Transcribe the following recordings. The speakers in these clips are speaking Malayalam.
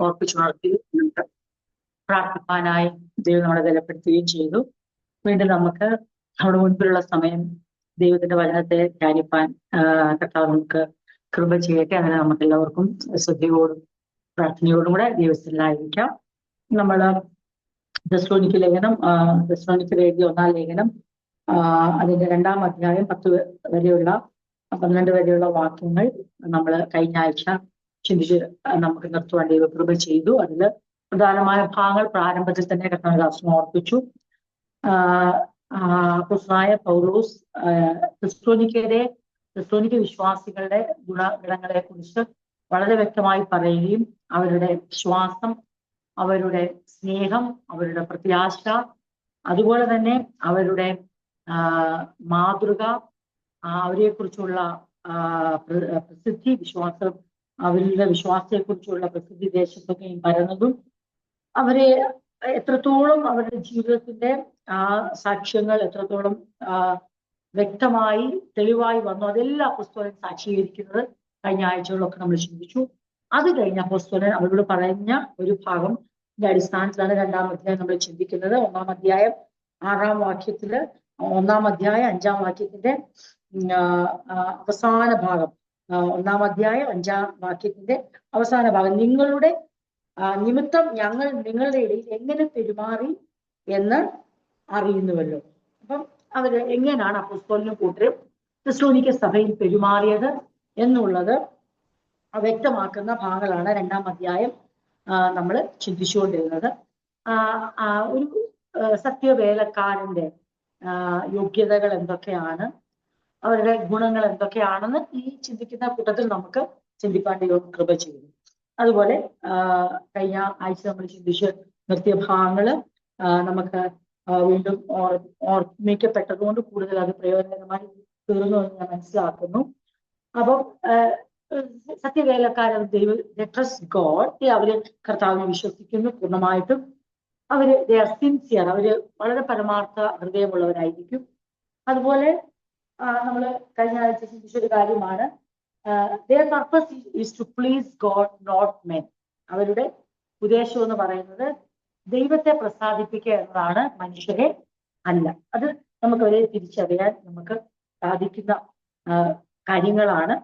ഓർപ്പിച്ചുണർത്തി പ്രാർത്ഥിപ്പാനായി ദൈവം നമ്മളെ ബലപ്പെടുത്തുകയും ചെയ്തു. വീണ്ടും നമുക്ക് നമ്മുടെ മുൻപിലുള്ള സമയം ദൈവത്തിന്റെ വചനത്തെ ധ്യാനിപ്പാൻ കർത്താവ് നമുക്ക് കൃപ ചെയ്യട്ടെ. അങ്ങനെ നമുക്ക് എല്ലാവർക്കും ശ്രദ്ധയോടും പ്രാർത്ഥനയോടും കൂടെ ദൈവത്തിലായിരിക്കാം. നമ്മൾ തെസ്സലോനിക്ക ലേഖനം, തെസ്സലോനിക്കർ എഴുതിയ 1-ാം ലേഖനം, അതിന്റെ 2-ാം അധ്യായം 12 വരെയുള്ള വാക്യങ്ങൾ നമ്മൾ കഴിഞ്ഞ ആഴ്ച ചിന്തിച്ച് നമുക്ക് നിർത്തുവാൻ ദൈവം കൃപ ചെയ്തു. അതിൽ പ്രധാനമായ ഭാഗങ്ങൾ പ്രാരംഭത്തിൽ തന്നെ കർത്താവ് ഓർപ്പിച്ചു. അപ്പോസ്തലനായ പൗലോസ് തെസ്സലോനിക്ക വിശ്വാസികളുടെ ഗുണഗണങ്ങളെ കുറിച്ച് വളരെ വ്യക്തമായി പറയുകയും അവരുടെ വിശ്വാസം, അവരുടെ സ്നേഹം, അവരുടെ പ്രത്യാശ, അതുപോലെ തന്നെ അവരുടെ മാതൃക, അവരെക്കുറിച്ചുള്ള പ്രസിദ്ധി, വിശ്വാസം, അവരുടെ വിശ്വാസത്തെക്കുറിച്ചുള്ള പ്രസിദ്ധി ദേശത്തൊക്കെയും പരന്നതും അവരെ എത്രത്തോളം അവരുടെ ജീവിതത്തിന്റെ സാക്ഷ്യങ്ങൾ എത്രത്തോളം വ്യക്തമായി തെളിവായി വന്നു, അതെല്ലാം അപ്പോസ്തലൻ സാക്ഷീകരിക്കുന്നത് കഴിഞ്ഞ ആഴ്ചകളിലൊക്കെ നമ്മൾ ചിന്തിച്ചു. അത് കഴിഞ്ഞ അപ്പോസ്തലൻ അവരോട് പറഞ്ഞ ഒരു ഭാഗത്തിന്റെ അടിസ്ഥാനത്തിലാണ് 2-ാം അധ്യായം നമ്മൾ ചിന്തിക്കുന്നത്. 1-ാം അധ്യായം 6-ാം വാക്യത്തില്, 1-ാം അധ്യായം 5-ാം വാക്യത്തിന്റെ അവസാന ഭാഗം, 1-ാം അധ്യായം 5-ാം വാക്യത്തിന്റെ അവസാന ഭാഗം, നിങ്ങളുടെ നിമിത്തം ഞങ്ങൾ നിങ്ങളുടെ ഇടയിൽ എങ്ങനെ പെരുമാറി എന്ന് അറിയുന്നുവല്ലോ. അപ്പം അവര് എങ്ങനെയാണ് അപ്പോസ്തലനും കൂട്ടരും തെസ്സലോനിക്ക സഭയിൽ പെരുമാറിയത് എന്നുള്ളത് വ്യക്തമാക്കുന്ന ഭാഗങ്ങളാണ് 2-ാം അധ്യായം നമ്മൾ ചിന്തിച്ചുകൊണ്ടിരുന്നത്. ഒരു സത്യവേലക്കാരന്റെ യോഗ്യതകൾ എന്തൊക്കെയാണ്, അവരുടെ ഗുണങ്ങൾ എന്തൊക്കെയാണെന്ന് ഈ ചിന്തിക്കുന്ന കൂട്ടത്തിൽ നമുക്ക് ചിന്തിപ്പാൻ ദൈവം കൃപ ചെയ്യുന്നു. അതുപോലെ കഴിഞ്ഞ ആഴ്ച നമ്മൾ ചിന്തിച്ച് നിർത്തിയ ഭാഗങ്ങള് നമുക്ക് വീണ്ടും ഓർമ്മിക്കപ്പെട്ടതുകൊണ്ട് കൂടുതൽ അത് പ്രയോജനകരമായി തീർന്നു എന്ന് ഞാൻ മനസ്സിലാക്കുന്നു. അപ്പം സത്യവേലക്കാരൻ ട്രസ്റ്റ് ഗോഡ്, അവര് കർത്താവിനെ വിശ്വസിക്കുന്നു പൂർണ്ണമായിട്ടും. അവര് ദേ ആർ സിൻസിയർ, അവര് വളരെ പരമാർത്ഥ ഹൃദയമുള്ളവരായിരിക്കും. അതുപോലെ നമ്മൾ കഴിഞ്ഞ ആഴ്ച ചിന്തിച്ചൊരു കാര്യമാണ്, their purpose is to please God, not men. അവരുടെ ഉദ്ദേശം എന്ന് പറയുന്നത് ദൈവത്തെ പ്രസാദിപ്പിക്കുക എന്നതാണ്, മനുഷ്യരെ അല്ല. അത് നമുക്ക് അവരെ തിരിച്ചറിയാൻ നമുക്ക് സാധിക്കുന്ന കാര്യങ്ങളാണ്,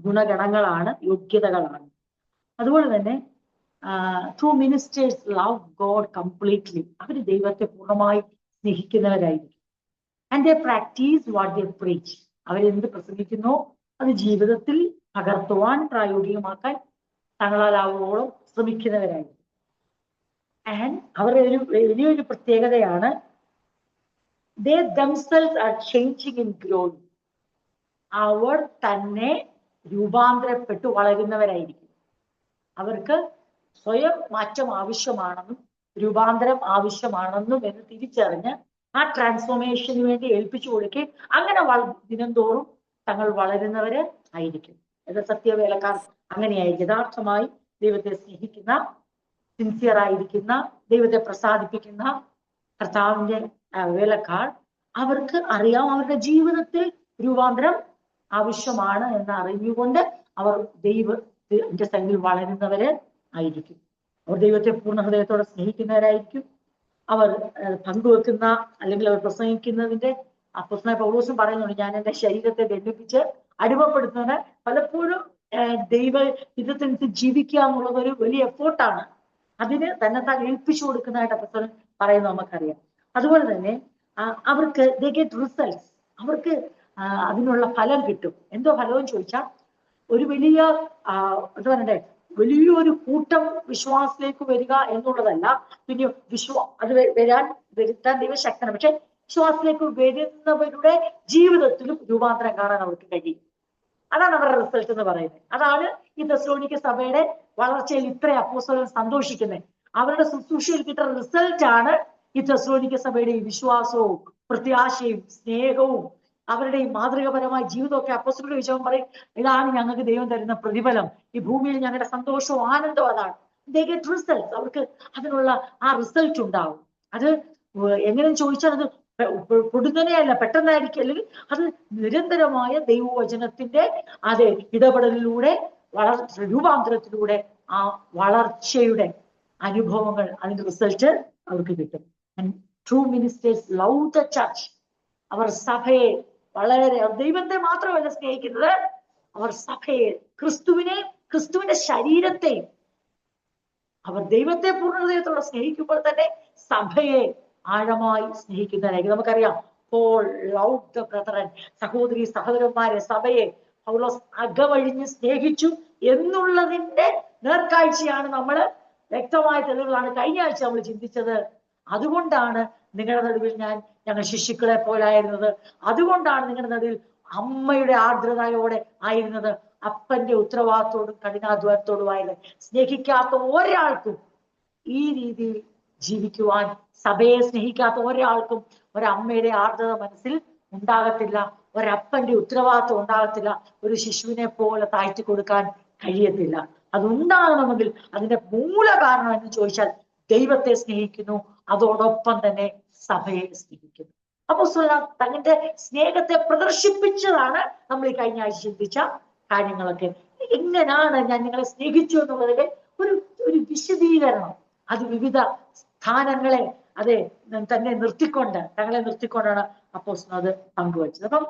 ഗുണഗണങ്ങളാണ്, യോഗ്യതകളാണ്. അതുപോലെ തന്നെ true ministers love God completely. അവർ ദൈവത്തെ പൂർണ്ണമായി സ്നേഹിക്കുന്നവരായിരിക്കും. and they practice what they preach. അവരെന്ത് പ്രസംഗിക്കുന്നോ അത് ജീവിതത്തിൽ പകർത്തുവാൻ, പ്രായോഗികമാക്കാൻ തങ്ങളാലാവോളം ശ്രമിക്കുന്നവരായിരിക്കും. ആൻഡ് അവരുടെ ഒരു വലിയൊരു പ്രത്യേകതയാണ്, they themselves are changing and growing. അവർ തന്നെ രൂപാന്തരപ്പെട്ട് വളരുന്നവരായിരിക്കും. അവർക്ക് സ്വയം മാറ്റം ആവശ്യമാണെന്നും രൂപാന്തരം ആവശ്യമാണെന്നും എന്ന് തിരിച്ചറിഞ്ഞ് ആ ട്രാൻസ്ഫോർമേഷന് വേണ്ടി ഏൽപ്പിച്ചു കൊടുക്കുകയും അങ്ങനെ ദിനംതോറും തങ്ങൾ വളരുന്നവര് ആയിരിക്കും. ഇത് സത്യവേലക്കാർ അങ്ങനെയായിരിക്കും. യഥാർത്ഥമായി ദൈവത്തെ സ്നേഹിക്കുന്ന, സിൻസിയർ ആയിരിക്കുന്ന, ദൈവത്തെ പ്രസാദിപ്പിക്കുന്ന കർത്താവിന്റെ വേലക്കാർ, അവർക്ക് അറിയാം അവരുടെ ജീവിതത്തിൽ രൂപാന്തരം ആവശ്യമാണ് എന്ന് അറിഞ്ഞുകൊണ്ട് അവർ ദൈവത്തിന്റെ സന്നിധിയിൽ വളരുന്നവര് ആയിരിക്കും. അവർ ദൈവത്തെ പൂർണ്ണ ഹൃദയത്തോടെ സ്നേഹിക്കുന്നവരായിരിക്കും. അവർ പങ്കുവെക്കുന്ന അല്ലെങ്കിൽ അവർ പ്രസംഗിക്കുന്നതിന്റെ അപ്പോസ്തലനായ പൗലോസും പറയുന്നുണ്ട്, ഞാൻ എന്റെ ശരീരത്തെ ദണ്ഡിപ്പിച്ച് അടിമപ്പെടുത്തുന്നത് പലപ്പോഴും ദൈവ ഹിതത്തിനനുസരിച്ച് ജീവിക്കുക എന്നുള്ളത് ഒരു വലിയ എഫേർട്ടാണ്. അതിന് തന്നെത്താൻ ഏൽപ്പിച്ചു കൊടുക്കുന്നതായിട്ട് അപ്പോസ്തലൻ പറയുന്നത് നമുക്കറിയാം. അതുപോലെ തന്നെ അവർക്ക് they get results, അവർക്ക് അതിനുള്ള ഫലം കിട്ടും. എന്തോ ഫലവും ചോദിച്ചാൽ ഒരു വലിയ എന്താ പറയണ്ടേ, വലിയൊരു കൂട്ടം വിശ്വാസത്തിലേക്ക് വരിക എന്നുള്ളതല്ല, പിന്നെ അത് വരുത്താൻ ദൈവശക്തനാണ്. പക്ഷെ വിശ്വാസത്തിലേക്ക് വരുന്നവരുടെ ജീവിതത്തിലും രൂപാന്തരം കാണാൻ അവർക്ക് കഴിയും. അതാണ് അവരുടെ റിസൾട്ട് എന്ന് പറയുന്നത്. അതാണ് ഈ തെസ്സലോനിക്ക സഭയുടെ വളർച്ചയിൽ ഇത്ര അപ്പോസ്തലൻ സന്തോഷിക്കുന്നത്. അവരുടെ ശുശ്രൂഷയിൽ കിട്ടുന്ന റിസൾട്ട് ആണ് ഈ തെസ്സലോനിക്ക സഭയുടെ ഈ വിശ്വാസവും പ്രത്യാശയും സ്നേഹവും അവരുടെ ഈ മാതൃകപരമായ ജീവിതമൊക്കെ. അപ്പോസ്തലന്റെ വിഷയം പറയും, ഇതാണ് ഞങ്ങൾക്ക് ദൈവം തരുന്ന പ്രതിഫലം, ഈ ഭൂമിയിൽ ഞങ്ങളുടെ സന്തോഷവും ആനന്ദവും അതാണ്. they get results, അവർക്ക് അതിനുള്ള ആ റിസൾട്ട് ഉണ്ടാവും. അത് എങ്ങനെയെന്ന് ചോദിച്ചാൽ അത് പൊടുന്നനെയല്ല, പെട്ടെന്നായിരിക്കും, അല്ലെങ്കിൽ അത് നിരന്തരമായ ദൈവവചനത്തിന്റെ അതേ ഇടപെടലിലൂടെ രൂപാന്തരത്തിലൂടെ ആ വളർച്ചയുടെ അനുഭവങ്ങൾ, അതിന്റെ റിസൾട്ട് അവർക്ക് കിട്ടും. True ministers love the church. അവർ സഭയെ വളരെ, ദൈവത്തെ മാത്രമല്ല സ്നേഹിക്കുന്നത്, അവർ സഭയെ, ക്രിസ്തുവിന്റെ ശരീരത്തെ, അവർ ദൈവത്തെ പൂർണ്ണ ഹൃദയത്തോടെ സ്നേഹിക്കുമ്പോൾ തന്നെ സഭയെ ആഴമായി സ്നേഹിക്കുന്നതായിരിക്കും. നമുക്കറിയാം, പോൾ ലവ് ദ ബ്രദറൻ, സഹോദരന്മാരെ, സഭയെ പൗലോസ് അകവഴിഞ്ഞ് സ്നേഹിച്ചു എന്നുള്ളതിന്റെ നേർക്കാഴ്ചയാണ്, നമ്മൾ വ്യക്തമായ തെളിവുകളാണ് കഴിഞ്ഞ ആഴ്ച നമ്മൾ ചിന്തിച്ചത്. അതുകൊണ്ടാണ് നിങ്ങളുടെ നടുവിൽ ഞങ്ങൾ ശിശുക്കളെ പോലായിരുന്നത്. അതുകൊണ്ടാണ് നിങ്ങളുടെ നടുവിൽ അമ്മയുടെ ആർദ്രതയോടെ ആയിരുന്നത്. അപ്പന്റെ ഉത്തരവാദിത്തോടും കഠിനാധ്വാനത്തോടുമായത്. സ്നേഹിക്കാത്ത ഒരാൾക്കും ഈ രീതിയിൽ ജീവിക്കുവാൻ, സഭയെ സ്നേഹിക്കാത്ത ഒരാൾക്കും ഒരമ്മയുടെ ആർദ്രത മനസ്സിൽ ഉണ്ടാകത്തില്ല, ഒരപ്പന്റെ ഉത്തരവാദിത്വം ഉണ്ടാകത്തില്ല, ഒരു ശിശുവിനെ പോലെ താഴ്ത്തി കൊടുക്കാൻ കഴിയത്തില്ല. അതുണ്ടാകണമെങ്കിൽ അതിന്റെ മൂല കാരണം എന്ന് ചോദിച്ചാൽ ദൈവത്തെ സ്നേഹിക്കുന്നു, അതോടൊപ്പം തന്നെ സഭയെ സ്നേഹിക്കുന്നു. അപ്പൊ തങ്ങളുടെ സ്നേഹത്തെ പ്രദർശിപ്പിച്ചതാണ് നമ്മൾ ഈ കഴിഞ്ഞ ആഴ്ച ചിന്തിച്ച കാര്യങ്ങളൊക്കെ. എങ്ങനെയാണ് ഞാൻ നിങ്ങളെ സ്നേഹിച്ചു എന്നുള്ളതിന്റെ ഒരു വിശദീകരണം, അത് വിവിധ സ്ഥാനങ്ങളെ തങ്ങളെ നിർത്തിക്കൊണ്ടാണ് അപ്പോസ്തലൻ അത് പങ്കുവച്ചത്. അപ്പം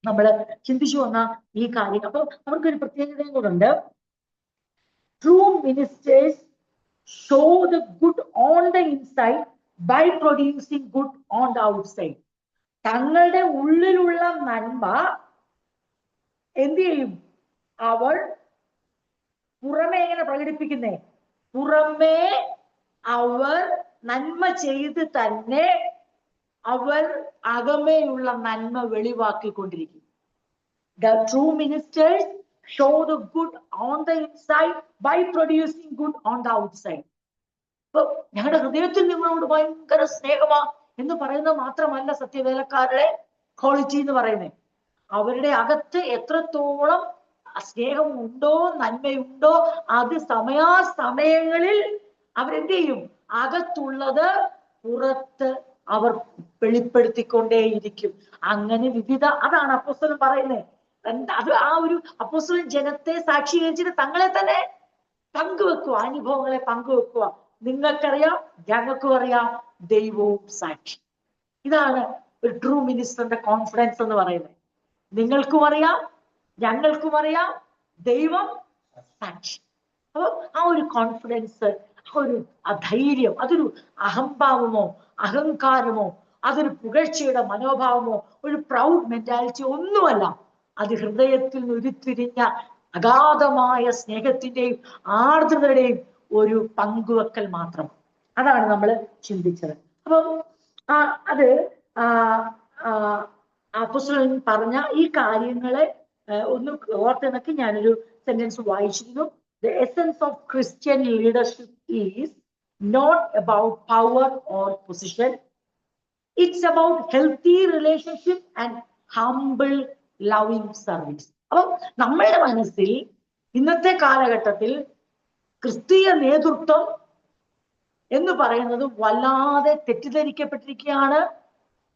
നമ്മള് ചിന്തിച്ചു വന്ന ഈ കാര്യം, അപ്പൊ അവർക്കൊരു പ്രത്യേകതയും കൂടെ ഉണ്ട്. True ministers show the good on the inside by producing good on the outside. തങ്ങളുടെ ഉള്ളിലുള്ള നന്മ എന്ത് ചെയ്യും? അവൾ പുറമേ എങ്ങനെ പ്രകടിപ്പിക്കുന്നേ? പുറമേ അവർ നന്മ ചെയ്ത് തന്നെ അവർ അകമേയുള്ള നന്മ വെളിവാക്കിക്കൊണ്ടിരിക്കും. The true ministers show the good on the inside by producing good on the outside. ഇപ്പൊ ഞങ്ങളുടെ ഹൃദയത്തിൽ നിങ്ങളോട് ഭയങ്കര സ്നേഹമാ എന്ന് പറയുന്നത് മാത്രമല്ല സത്യവേലക്കാരുടെ ക്വാളിറ്റി എന്ന് പറയുന്നത്. അവരുടെ അകത്ത് എത്രത്തോളം സ്നേഹം ഉണ്ടോ, നന്മയുണ്ടോ, അത് സമയാസമയങ്ങളിൽ അവരെന്ത് ചെയ്യും? അകത്തുള്ളത് പുറത്ത് അവർ വെളിപ്പെടുത്തിക്കൊണ്ടേയിരിക്കും. അങ്ങനെ അതാണ് അപ്പോസ്തലൻ പറയുന്നത്. അത് ആ ഒരു അപ്പോസ്തലൻ ജനത്തെ സാക്ഷീകരിച്ചിട്ട് തങ്ങളെ തന്നെ പങ്കുവെക്കുക, അനുഭവങ്ങളെ പങ്കുവെക്കുക. നിങ്ങൾക്കറിയാം, ഞങ്ങൾക്കും അറിയാം, ദൈവവും സാക്ഷി. ഇതാണ് ഒരു ട്രൂ മിനിസ്റ്ററിന്റെ കോൺഫിഡൻസ് എന്ന് പറയുന്നത്. നിങ്ങൾക്കും അറിയാം, ഞങ്ങൾക്കും അറിയാം, ദൈവം സാക്ഷി. അപ്പൊ ആ ഒരു കോൺഫിഡൻസ്, ആ ധൈര്യം, അതൊരു അഹംഭാവമോ അഹങ്കാരമോ അതൊരു പുകഴ്ചയുടെ മനോഭാവമോ ഒരു പ്രൗഡ് മെന്റാലിറ്റി ഒന്നുമല്ല. അത് ഹൃദയത്തിൽ നിന്ന് ഉരുത്തിരിഞ്ഞ അഗാധമായ സ്നേഹത്തിന്റെയും ആർദ്രതയുടെയും ഒരു പങ്കുവെക്കൽ മാത്രം. അതാണ് നമ്മൾ ചിന്തിച്ചത്. അപ്പം അത് അപ്പോസ്തലൻ പറഞ്ഞ ഈ കാര്യങ്ങളെ ഒന്ന് ഓർത്തെന്നൊക്കെ ഞാനൊരു സെന്റൻസ് വായിച്ചിരുന്നു. The essence of Christian leadership is not about power or position. It's about healthy relationship and humble loving service. അപ്പൊ നമ്മളുടെ മനസ്സിൽ ഇന്നത്തെ കാലഘട്ടത്തിൽ ക്രിസ്തീയ നേതൃത്വം എന്ന് പറയുന്നത് വല്ലാതെ തെറ്റിദ്ധരിക്കപ്പെട്ടിരിക്കുകയാണ്.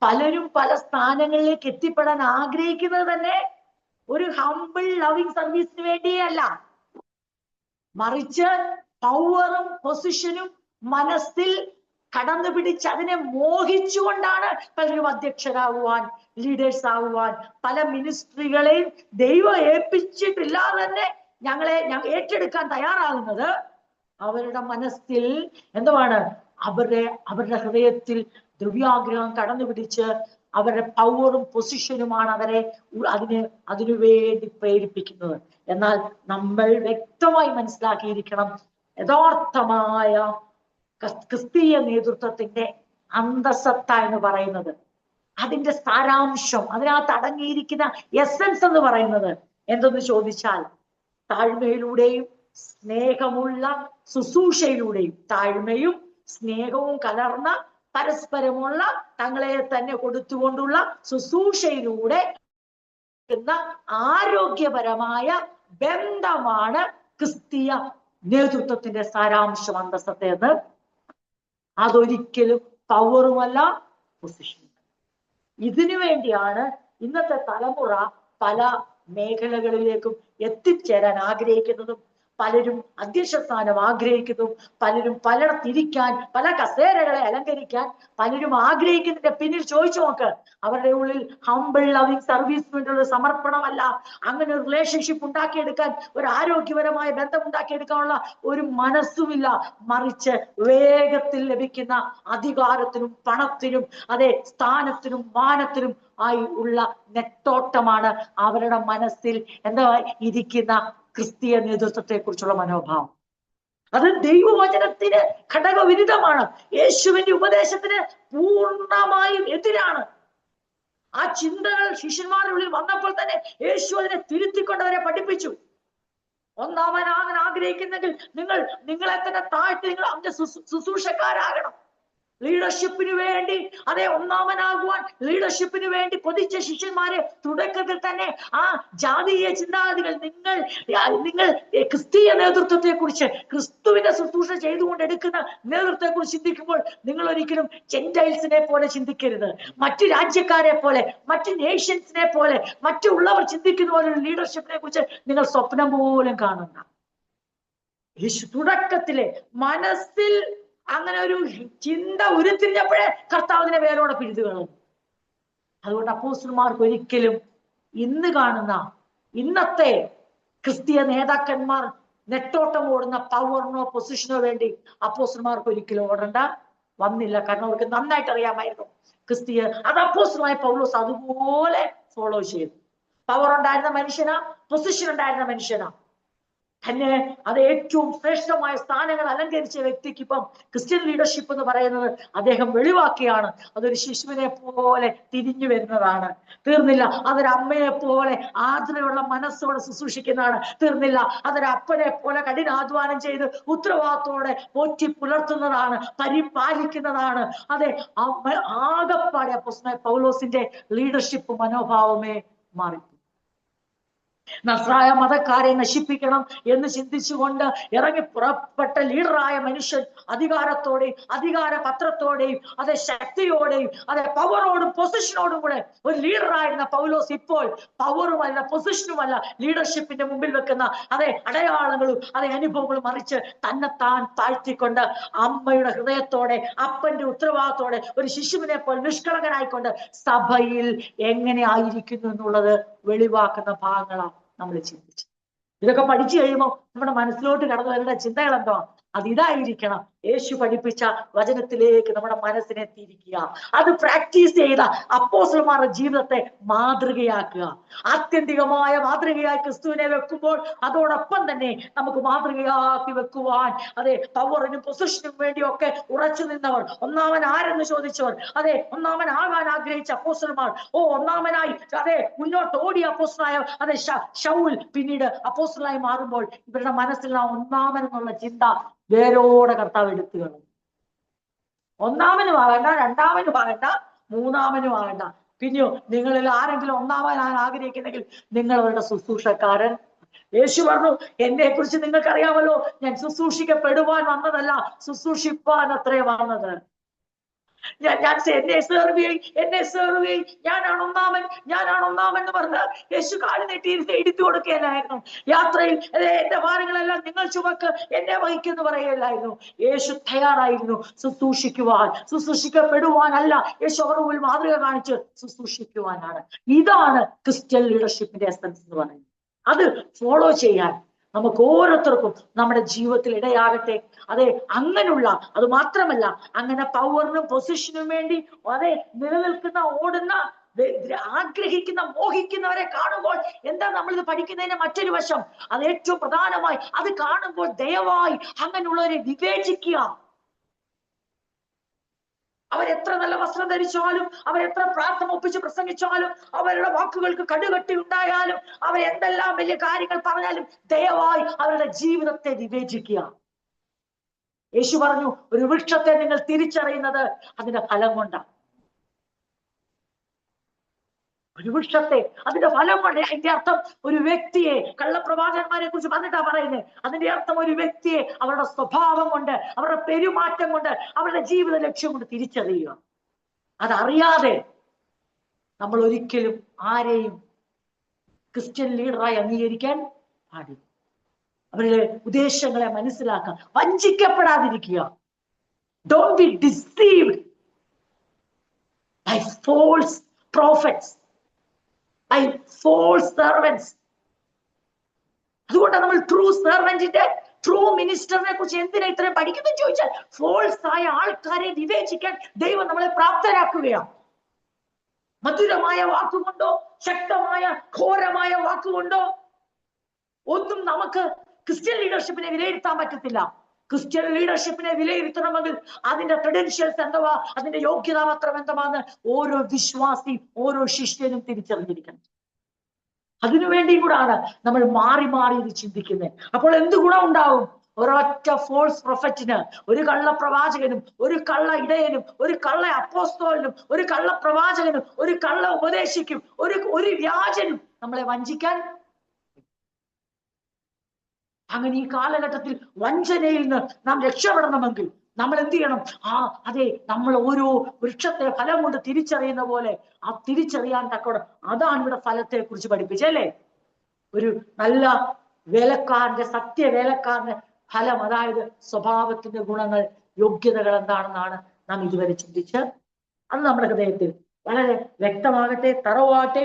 പലരും പല സ്ഥാനങ്ങളിലേക്ക് എത്തിപ്പെടാൻ ആഗ്രഹിക്കുന്നത് തന്നെ ഒരു ഹംബിൾ ലവിങ് സർവീസിന് വേണ്ടിയല്ല, മറിച്ച് പവറും പൊസിഷനും മനസ്സിൽ കടന്നു പിടിച്ച് അതിനെ മോഹിച്ചുകൊണ്ടാണ് പലരും അധ്യക്ഷരാകുവാൻ, ലീഡേഴ്സ് ആകുവാൻ, പല മിനിസ്ട്രികളെയും ദൈവം ഏൽപ്പിച്ചിട്ടില്ലാതെ തന്നെ ഞങ്ങളെ ഏറ്റെടുക്കാൻ തയ്യാറാകുന്നത്. അവരുടെ മനസ്സിൽ എന്തുവാണ്? അവരുടെ ഹൃദയത്തിൽ ദ്രവ്യാഗ്രഹം കടന്നു പിടിച്ച് അവരുടെ പവറും പൊസിഷനുമാണ് അവരെ അതിനുവേണ്ടി പ്രേരിപ്പിക്കുന്നത്. എന്നാൽ നമ്മൾ വ്യക്തമായി മനസ്സിലാക്കിയിരിക്കണം, യഥാർത്ഥമായ ക്രിസ്തീയ നേതൃത്വത്തിന്റെ അന്തസത്ത എന്ന് പറയുന്നത്, അതിന്റെ സാരാംശം, അതിനകത്ത് അടങ്ങിയിരിക്കുന്ന എസൻസ് എന്ന് പറയുന്നത് എന്തെന്ന് ചോദിച്ചാൽ, താഴ്മയിലൂടെയും സ്നേഹമുള്ള ശുശ്രൂഷയിലൂടെയും, താഴ്മയും സ്നേഹവും കലർന്ന പരസ്പരമുള്ള തങ്ങളെ തന്നെ കൊടുത്തുകൊണ്ടുള്ള ശുശ്രൂഷയിലൂടെ ആരോഗ്യപരമായ ബന്ധമാണ് ക്രിസ്തീയ നേതൃത്വത്തിന്റെ സാരാംശം, അന്തസ്സത്തെ എന്ന്. അതൊരിക്കലും പവറുമല്ല, പൊസിഷനും. ഇതിനു വേണ്ടിയാണ് ഇന്നത്തെ തലമുറ പല മേഖലകളിലേക്കും എത്തിച്ചേരാൻ ആഗ്രഹിക്കുന്നതും പലരും അധ്യക്ഷ സ്ഥാനം ആഗ്രഹിക്കുന്നു, പലരും പലയിടത്തിരിക്കാൻ, പല കസേരകളെ അലങ്കരിക്കാൻ പലരും ആഗ്രഹിക്കുന്നതിന്റെ പിന്നിൽ ചോദിച്ചു നോക്ക്, അവരുടെ ഉള്ളിൽ ഹംബിൾ ലവിങ് സർവീസിന് വേണ്ടിയുള്ള സമർപ്പണമല്ല, അങ്ങനെ ഒരു റിലേഷൻഷിപ്പ് ഉണ്ടാക്കിയെടുക്കാൻ, ഒരു ആരോഗ്യപരമായ ബന്ധം ഉണ്ടാക്കിയെടുക്കാനുള്ള ഒരു മനസ്സുമില്ല. മറിച്ച് വേഗത്തിൽ ലഭിക്കുന്ന അധികാരത്തിനും പണത്തിനും സ്ഥാനത്തിനും മാനത്തിനും ആയി ഉള്ള നെട്ടോട്ടമാണ് അവരുടെ മനസ്സിൽ എന്താ ഇരിക്കുന്ന ക്രിസ്തീയ നേതൃത്വത്തെ കുറിച്ചുള്ള മനോഭാവം. അത് ദൈവവചനത്തിന് ഘടകവിരുദ്ധമാണ്, യേശുവിന്റെ ഉപദേശത്തിന് പൂർണ്ണമായും എതിരാണ്. ആ ചിന്തകൾ ശിഷ്യന്മാരുടെ ഉള്ളിൽ വന്നപ്പോൾ തന്നെ യേശു അതിനെ തിരുത്തിക്കൊണ്ടവരെ പഠിപ്പിച്ചു. ഒന്നാമനാകാൻ ആഗ്രഹിക്കുന്നെങ്കിൽ നിങ്ങളെ തന്നെ താഴ്ത്തി നിങ്ങൾ അവന്റെ ശുശ്രൂഷക്കാരാകണം. ലീഡർഷിപ്പിന് വേണ്ടി ഒന്നാമനാകുവാൻ ലീഡർഷിപ്പിന് വേണ്ടി കൊതിച്ച ശിഷ്യന്മാരെ തുടക്കത്തിൽ തന്നെ ആ ജാതീയ ചിന്താഗതികൾ, നിങ്ങൾ ക്രിസ്തീയ നേതൃത്വത്തെ കുറിച്ച്, ക്രിസ്തുവിന്റെ ശുശ്രൂഷ ചെയ്തുകൊണ്ട് എടുക്കുന്ന നേതൃത്വത്തെ കുറിച്ച് ചിന്തിക്കുമ്പോൾ നിങ്ങൾ ഒരിക്കലും ജെന്റൈൽസിനെ പോലെ ചിന്തിക്കരുത്. മറ്റു രാജ്യക്കാരെ പോലെ, മറ്റു നേഷൻസിനെ പോലെ, മറ്റുള്ളവർ ചിന്തിക്കുന്ന പോലെ ഒരു ലീഡർഷിപ്പിനെ കുറിച്ച് നിങ്ങൾ സ്വപ്നം പോലും കാണുന്ന. യേശു തുടക്കത്തിലെ മനസ്സിൽ അങ്ങനെ ഒരു ചിന്ത ഉരുത്തിരിഞ്ഞപ്പോഴേ കർത്താവിനെ വേരോടെ പിഴുതു കളഞ്ഞു. അതുകൊണ്ട് അപ്പോസ്തലന്മാർക്ക് ഒരിക്കലും ഇന്ന് കാണുന്ന ഇന്നത്തെ ക്രിസ്തീയ നേതാക്കന്മാർ നെട്ടോട്ടം ഓടുന്ന പവറിനോ പൊസിഷനോ വേണ്ടി അപ്പോസ്തലന്മാർക്ക് ഒരിക്കലും ഓടേണ്ട വന്നില്ല. കാരണം അവർക്ക് നന്നായിട്ട് അറിയാമായിരുന്നു ക്രിസ്തീയ. അത് അപ്പോസ്തലനായ പൗലോസ് അതുപോലെ ഫോളോ ചെയ്തു. പവർ ഉണ്ടായിരുന്ന മനുഷ്യനാ, പൊസിഷൻ ഉണ്ടായിരുന്ന മനുഷ്യനാ, തന്നെ ഏറ്റവും ശ്രേഷ്ഠമായ സ്ഥാനങ്ങൾ അലങ്കരിച്ച വ്യക്തിക്ക് ഇപ്പം ക്രിസ്ത്യൻ ലീഡർഷിപ്പ് എന്ന് പറയുന്നത് അദ്ദേഹം വെളിവാക്കിയാണ്. അതൊരു ശിശുവിനെ പോലെ തിരിഞ്ഞു വരുന്നതാണ്. തീർന്നില്ല, അതൊരു അമ്മയെ പോലെ ആർദ്രയുള്ള മനസ്സോടെ ശുശ്രൂഷിക്കുന്നതാണ്. തീർന്നില്ല, അതൊരു അപ്പനെ പോലെ കഠിനാധ്വാനം ചെയ്ത് ഉത്തരവാദിത്തോടെ പോറ്റി പുലർത്തുന്നതാണ്, പരിപാലിക്കുന്നതാണ്. ആകപ്പാടെ അപ്പോസ്തലനായ പൗലോസിന്റെ ലീഡർഷിപ്പ് മനോഭാവമേ മാറി. നസ്രായ മതക്കാരെ നശിപ്പിക്കണം എന്ന് ചിന്തിച്ചുകൊണ്ട് ഇറങ്ങി പുറപ്പെട്ട ലീഡറായ മനുഷ്യൻ അധികാരത്തോടെയും അധികാര പത്രത്തോടെയും ശക്തിയോടെയും പവറോടും പൊസിഷനോടും കൂടെ ഒരു ലീഡറായിരുന്ന പൗലോസ് ഇപ്പോൾ പവറുമല്ല പൊസിഷനുമല്ല ലീഡർഷിപ്പിന്റെ മുമ്പിൽ വെക്കുന്ന അടയാളങ്ങളും അനുഭവങ്ങളും മറിച്ച് തന്നെത്താൻ താഴ്ത്തിക്കൊണ്ട് അമ്മയുടെ ഹൃദയത്തോടെ അപ്പന്റെ ഉത്തരവാദിത്തോടെ ഒരു ശിശുവിനെ പോലെ നിഷ്കളങ്കനായിക്കൊണ്ട് സഭയിൽ എങ്ങനെ ആയിരിക്കുന്നു എന്നുള്ളത് വെളിവാക്കുന്ന ഭാഗങ്ങളാണ് നമ്മൾ ചിന്തിച്ചു. ഇതൊക്കെ പഠിച്ചു കഴിയുമ്പോൾ നമ്മുടെ മനസ്സിലോട്ട് കടന്നു വരേണ്ട ചിന്തകൾ എന്തോ ഇതായിരിക്കണം. യേശു പഠിപ്പിച്ച വചനത്തിലേക്ക് നമ്മുടെ മനസ്സിനെ തിരിക്കുക, അത് പ്രാക്ടീസ് ചെയ്ത അപ്പോസ്തലന്മാരുടെ ജീവിതത്തെ മാതൃകയാക്കുക. ആത്യന്തികമായ മാതൃകയായി ക്രിസ്തുവിനെ വെക്കുമ്പോൾ അതോടൊപ്പം തന്നെ നമുക്ക് മാതൃകയാക്കി വെക്കുവാൻ പവറിനും പൊസിഷനും വേണ്ടിയൊക്കെ ഉറച്ചു നിന്നവർ, ഒന്നാമൻ ആരെന്ന് ചോദിച്ചവർ, ഒന്നാമനാകാൻ ആഗ്രഹിച്ച അപ്പോസ്തലന്മാർ, ഒന്നാമനായി മുന്നോട്ട് ഓടിയ അപ്പോസ്തലനായ ശൗൽ പിന്നീട് അപ്പോസ്തലനായി മാറുമ്പോൾ ഇവരുടെ മനസ്സിൽ ആ ഒന്നാമൻ എന്നുള്ള ചിന്ത വേരോടെ കർത്താവ് എടുത്തു കളഞ്ഞു. ഒന്നാമനും ആകണ്ട, രണ്ടാമനും ആകണ്ട, മൂന്നാമനും ആകണ്ട. പിന്നെയോ നിങ്ങളിൽ ആരെങ്കിലും ഒന്നാമനാൻ ആഗ്രഹിക്കുന്നെങ്കിൽ നിങ്ങൾ അവരുടെ ശുശ്രൂഷക്കാരൻ. യേശു പറഞ്ഞു, എന്നെ കുറിച്ച് നിങ്ങൾക്കറിയാമല്ലോ, ഞാൻ ശുശ്രൂഷിക്കപ്പെടുവാൻ വന്നതല്ല, ശുശ്രൂഷിപ്പാൻ അത്രേ വന്നത്. എന്നെ സെർവ് ചെയ്യും, ഞാനാണ് ഒന്നാമൻ എന്ന് പറഞ്ഞ് യേശു കാല് നീട്ടി എടുത്തു കൊടുക്കുകയല്ലായിരുന്നു. യാത്രയിൽ എന്റെ ഭാരങ്ങളെല്ലാം നിങ്ങൾ ചുമക്ക്, എന്നെ വഹിക്കുമെന്ന് പറയുകയല്ലായിരുന്നു. യേശു തയ്യാറായിരുന്നു ശുശ്രൂഷിക്കപ്പെടുവാനല്ല. യേശു അവരുടെ മുമ്പിൽ മാതൃക കാണിച്ച് ശുശ്രൂഷിക്കുവാനാണ്. ഇതാണ് ക്രിസ്ത്യൻ ലീഡർഷിപ്പിന്റെ എസൻസ് എന്ന് പറയുന്നത്. അത് ഫോളോ ചെയ്യാൻ നമുക്ക് ഓരോരുത്തർക്കും നമ്മുടെ ജീവിതത്തിൽ ഇടയാകട്ടെ. അങ്ങനെയുള്ള, അത് മാത്രമല്ല, അങ്ങനെ പവറിനും പൊസിഷനും വേണ്ടി നിലനിൽക്കുന്ന, ഓടുന്ന, ആഗ്രഹിക്കുന്ന, മോഹിക്കുന്നവരെ കാണുമ്പോൾ എന്താ നമ്മളിത് പഠിക്കുന്നതിന്റെ മറ്റൊരു വശം? അത് ഏറ്റവും പ്രധാനമായി അത് കാണുമ്പോൾ ദയവായി അങ്ങനെയുള്ളവരെ വിവേചിക്കുക. അവരെത്ര നല്ല വസ്ത്രം ധരിച്ചാലും, അവരെത്ര പ്രാർത്ഥന ഒപ്പിച്ച് പ്രസംഗിച്ചാലും, അവരുടെ വാക്കുകൾക്ക് കടുകട്ടി ഉണ്ടായാലും, അവരെന്തെല്ലാം വലിയ കാര്യങ്ങൾ പറഞ്ഞാലും ദയവായി അവരുടെ ജീവിതത്തെ വിവേചിക്കുക. യേശു പറഞ്ഞു, ഒരു വൃക്ഷത്തെ നിങ്ങൾ തിരിച്ചറിയുന്നത് അതിന്റെ ഫലം കൊണ്ടാണ്. ഒരു വൃക്ഷത്തെ അതിന്റെ ഫലം കൊണ്ട്. അതിന്റെ അർത്ഥം ഒരു വ്യക്തിയെ, കള്ളപ്രവാചകന്മാരെ കുറിച്ച് പറഞ്ഞിട്ടാ പറയുന്നത്, അതിന്റെ അർത്ഥം ഒരു വ്യക്തിയെ അവരുടെ സ്വഭാവം കൊണ്ട്, അവരുടെ പെരുമാറ്റം കൊണ്ട്, അവരുടെ ജീവിത ലക്ഷ്യം കൊണ്ട് തിരിച്ചറിയുക. അതറിയാതെ നമ്മൾ ഒരിക്കലും ആരെയും ക്രിസ്ത്യൻ ലീഡറായി അംഗീകരിക്കാൻ പാടില്ല. അവരുടെ ഉദ്ദേശങ്ങളെ മനസ്സിലാക്കുക, വഞ്ചിക്കപ്പെടാതിരിക്കുക. Don't be deceived by false prophets, by false servants. അതുകൊണ്ടാണ് നമ്മൾ ട്രൂ സെർവന്റിന്റെ, ട്രൂ മിനിസ്റ്ററിനെ കുറിച്ച് എന്തിനാ ഇത്രയും പഠിക്കുന്നു ചോദിച്ചാൽ, ഫോൾസ് ആയ ആൾക്കാരെ വിവേചിക്കാൻ ദൈവം നമ്മളെ പ്രാപ്തരാക്കുകയാണ്. മധുരമായ വാക്കുകൊണ്ടോ ശക്തമായ ഘോരമായ വാക്കുകൊണ്ടോ ഒന്നും നമുക്ക് ക്രിസ്ത്യൻ ലീഡർഷിപ്പിനെ വിലയിരുത്താൻ പറ്റത്തില്ല. ക്രിസ്ത്യൻ ലീഡർഷിപ്പിനെ വിലയിരുത്തണമെങ്കിൽ അതിന്റെ ക്രെഡൻഷ്യൽസ് എന്തുവാ, അതിന്റെ യോഗ്യതാപത്രം എന്തുവാന്ന് ഓരോ വിശ്വാസിയും ഓരോ ശിഷ്യനും തിരിച്ചറിഞ്ഞിരിക്കണം. അതിനുവേണ്ടിയും കൂടാണ് നമ്മൾ മാറി മാറി ഇത് ചിന്തിക്കുന്നത്. അപ്പോൾ എന്ത് ഗുണം ഉണ്ടാവും? ഒരൊറ്റ ഫോൾസ് പ്രൊഫറ്റിന്, ഒരു കള്ള പ്രവാചകനും ഒരു കള്ള ഇടയനും ഒരു കള്ള അപ്പോസ്തലനും ഒരു കള്ള പ്രവാചകനും ഒരു കള്ള ഉപദേശിക്കും ഒരു വ്യാജനും നമ്മളെ വഞ്ചിക്കാൻ. അങ്ങനെ ഈ കാലഘട്ടത്തിൽ വഞ്ചനയിൽ നിന്ന് നാം രക്ഷപ്പെടണമെങ്കിൽ നമ്മൾ എന്ത് ചെയ്യണം? അതെ, നമ്മൾ ഓരോ വൃക്ഷത്തെ ഫലം കൊണ്ട് തിരിച്ചറിയുന്ന പോലെ ആ തിരിച്ചറിയാൻ തക്കോടെ, അതാണ് ഇവിടെ ഫലത്തെ കുറിച്ച് പഠിപ്പിച്ചല്ലേ. ഒരു നല്ല വേലക്കാരന്റെ, സത്യ വേലക്കാരന്റെ ഫലം, അതായത് സ്വഭാവത്തിന്റെ ഗുണങ്ങൾ, യോഗ്യതകൾ എന്താണെന്നാണ് നാം ഇതുവരെ ചിന്തിച്ച്. അത് നമ്മുടെ ഹൃദയത്തിൽ വളരെ വ്യക്തമാകട്ടെ, തറവാകട്ടെ,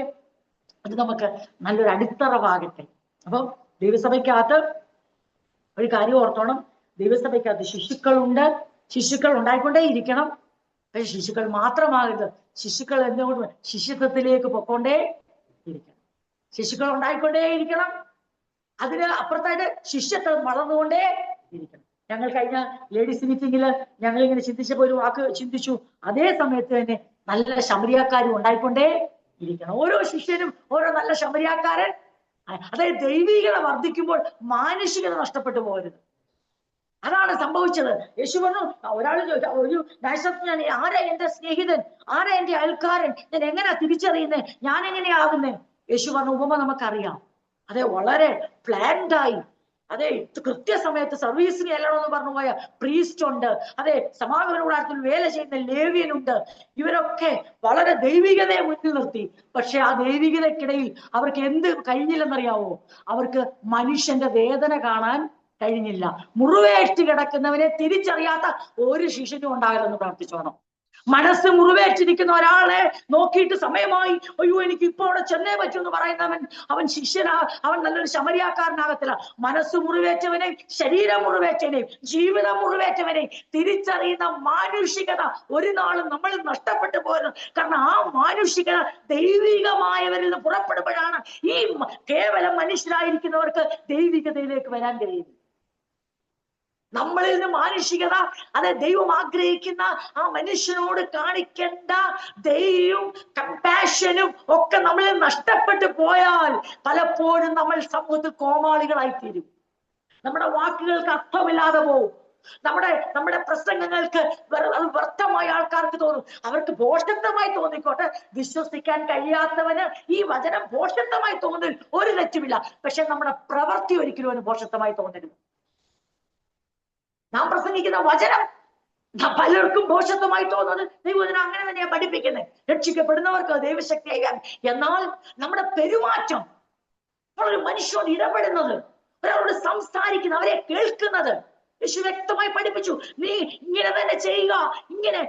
അത് നമുക്ക് നല്ലൊരു അടിത്തറവാകട്ടെ. അപ്പം ദൈവസഭയ്ക്കകത്ത് ഒരു കാര്യം ഓർത്തോണം, ദൈവസഭയ്ക്കകത്ത് ശിശുക്കളുണ്ട്, ശിശുക്കൾ ഉണ്ടായിക്കൊണ്ടേ ഇരിക്കണം. പക്ഷെ ശിശുക്കൾ മാത്രമാകരുത്, ശിശുക്കൾ എന്തുകൊണ്ട് ശിശുത്വത്തിലേക്ക് പൊക്കോണ്ടേ ഇരിക്കണം. ശിശുക്കൾ ഉണ്ടായിക്കൊണ്ടേ ഇരിക്കണം, അതിന് അപ്പുറത്തായിട്ട് ശിഷ്യത്വം വളർന്നുകൊണ്ടേ ഇരിക്കണം. ഞങ്ങൾ കഴിഞ്ഞ ലേഡീസ് മീറ്റിംഗിൽ ഞങ്ങൾ ഇങ്ങനെ ചിന്തിച്ചപ്പോൾ ഒരു വാക്ക് ചിന്തിച്ചു, അതേ സമയത്ത് തന്നെ നല്ല ശമരിയാക്കാരും ഉണ്ടായിക്കൊണ്ടേ ഇരിക്കണം. ഓരോ ശിഷ്യനും ഓരോ നല്ല ശമരിയാക്കാരൻ. അതായത് ദൈവികത വർദ്ധിക്കുമ്പോൾ മാനുഷികത നഷ്ടപ്പെട്ടു പോകരുത്. അതാണ് സംഭവിച്ചത്. യേശു പറഞ്ഞു, ഒരാൾ ഒരു ഞാൻ ആരാ എന്റെ സ്നേഹിതൻ, ആരാ എന്റെ അയൽക്കാരൻ, ഞാൻ എങ്ങനെയാ തിരിച്ചറിയുന്നത്, ഞാൻ എങ്ങനെയാകുന്നേ? യേശു പറഞ്ഞ ഉപമ നമുക്കറിയാം. അതെ, വളരെ പ്ലാൻഡായി, അതെ കൃത്യസമയത്ത് സർവീസിന് എല്ലണമെന്ന് പറഞ്ഞു പോയ പ്രീസ്റ്റ് ഉണ്ട്, അതെ സമാഗമന കൂടാരത്തിൽ വേല ചെയ്യുന്ന ലേവ്യനുണ്ട്. ഇവരൊക്കെ വളരെ ദൈവികതയെ മുന്നിൽ നിർത്തി. പക്ഷെ ആ ദൈവികതയ്ക്കിടയിൽ അവർക്ക് എന്ത് കഴിഞ്ഞില്ലെന്നറിയാവോ? അവർക്ക് മനുഷ്യന്റെ വേദന കാണാൻ കഴിഞ്ഞില്ല. മുറിവേറ്റ് കിടക്കുന്നവനെ തിരിച്ചറിയാത്ത ഒരു ശിഷ്യനും ഉണ്ടാകരുതെന്ന് പ്രാർത്ഥിച്ചോണം. മനസ്സ് മുറിവേറ്റിരിക്കുന്ന ഒരാളെ നോക്കിയിട്ട് സമയമായി, അയ്യോ എനിക്ക് ഇപ്പൊ അവിടെ ചെന്നേ പറ്റുമെന്ന് പറയുന്നവൻ അവൻ ശിഷ്യനാ, അവൻ നല്ലൊരു ശമരിയാക്കാരനാകത്തില്ല. മനസ്സ് മുറിവേറ്റവനെ, ശരീരം മുറിവേറ്റവനെ, ജീവിതം മുറിവേറ്റവനെ തിരിച്ചറിയുന്ന മാനുഷികത ഒരു നാളും നമ്മൾ നഷ്ടപ്പെട്ടു പോയത്. കാരണം ആ മാനുഷികത ദൈവികമായവരിൽ നിന്ന് പുറപ്പെടുമ്പോഴാണ് ഈ കേവലം മനുഷ്യരായിരിക്കുന്നവർക്ക് ദൈവികതയിലേക്ക് വരാൻ കഴിയുന്നത്. നമ്മളിൽ നിന്ന് മാനുഷികത, അതെ ദൈവം ആഗ്രഹിക്കുന്ന ആ മനുഷ്യനോട് കാണിക്കേണ്ട ദയയും കമ്പാഷനും ഒക്കെ നമ്മളിൽ നഷ്ടപ്പെട്ടു പോയാൽ പലപ്പോഴും നമ്മൾ സമൂഹത്തിൽ കോമാളികളായിത്തീരും. നമ്മുടെ വാക്കുകൾക്ക് അർത്ഥമില്ലാതെ പോവും. നമ്മുടെ പ്രസംഗങ്ങൾക്ക് അത് വ്യർത്ഥമായ ആൾക്കാർക്ക് തോന്നും. അവർക്ക് ഭോഷത്വമായി തോന്നിക്കോട്ടെ. വിശ്വസിക്കാൻ കഴിയാത്തവന് ഈ വചനം ഭോഷത്വമായി തോന്നുന്നതിൽ ഒരു തെറ്റുമില്ല. പക്ഷെ നമ്മുടെ പ്രവൃത്തി ഒരിക്കലും അവന് ഭോഷത്വമായി തോന്നരുത്. നാം പ്രസംഗിക്കുന്ന വചനം പലർക്കും ഭോഷത്വമായി തോന്നുന്നത് ദൈവവചനം അങ്ങനെ തന്നെയാണ് പഠിപ്പിക്കുന്നത്. രക്ഷിക്കപ്പെടുന്നവർക്ക് ദൈവശക്തിയായി. എന്നാൽ നമ്മുടെ പെരുമാറ്റം, നമ്മളൊരു മനുഷ്യനോട് ഇടപെടുന്നത്, ഒരാളോട് സംസാരിക്കുന്നത്, അവരെ കേൾക്കുന്നത് യേശു വ്യക്തമായി പഠിപ്പിച്ചു. നീ ഇങ്ങനെ തന്നെ ചെയ്യുക. ഇങ്ങനെ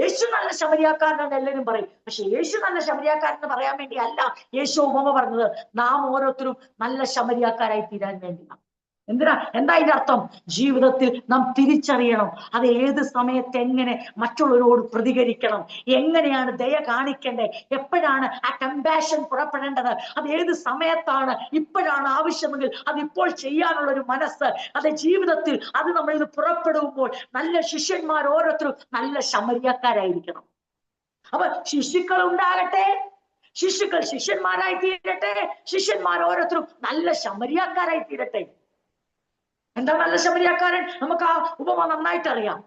യേശു നല്ല ശമരിയാക്കാരനെന്ന് എല്ലാവരും പറയും. പക്ഷെ യേശു നല്ല ശമരിയാക്കാരൻ എന്ന് പറയാൻ വേണ്ടി അല്ല യേശു ഉപമ പറഞ്ഞത്. നാം ഓരോരുത്തരും നല്ല ശമരിയാക്കാരായി തീരാൻ വേണ്ടിയാണ്. എന്താ ഇതിന്റെ അർത്ഥം? ജീവിതത്തിൽ നാം തിരിച്ചറിയണം അത് ഏത് സമയത്ത് എങ്ങനെ മറ്റുള്ളവരോട് പ്രതികരിക്കണം, എങ്ങനെയാണ് ദയ കാണിക്കേണ്ടത്, എപ്പോഴാണ് ആ കമ്പാഷൻ പുറപ്പെടേണ്ടത്, അത് ഏത് സമയത്താണ്, ഇപ്പോഴാണ് ആവശ്യമെങ്കിൽ അത് ഇപ്പോൾ ചെയ്യാനുള്ള ഒരു മനസ്സ്, അത് ജീവിതത്തിൽ അത് നമ്മളിൽ പുറപ്പെടുമ്പോൾ നല്ല ശിഷ്യന്മാർ ഓരോരുത്തരും നല്ല ശമരിയാക്കാരായിരിക്കണം. അപ്പൊ ശിശുക്കൾ ഉണ്ടാകട്ടെ, ശിശുക്കൾ ശിഷ്യന്മാരായി തീരട്ടെ, ശിഷ്യന്മാർ ഓരോരുത്തരും നല്ല ശമരിയാക്കാരായി തീരട്ടെ. എന്താ നല്ല ശമരിയാക്കാരൻ? നമുക്ക് ആ ഉപമ നന്നായിട്ട് അറിയാം.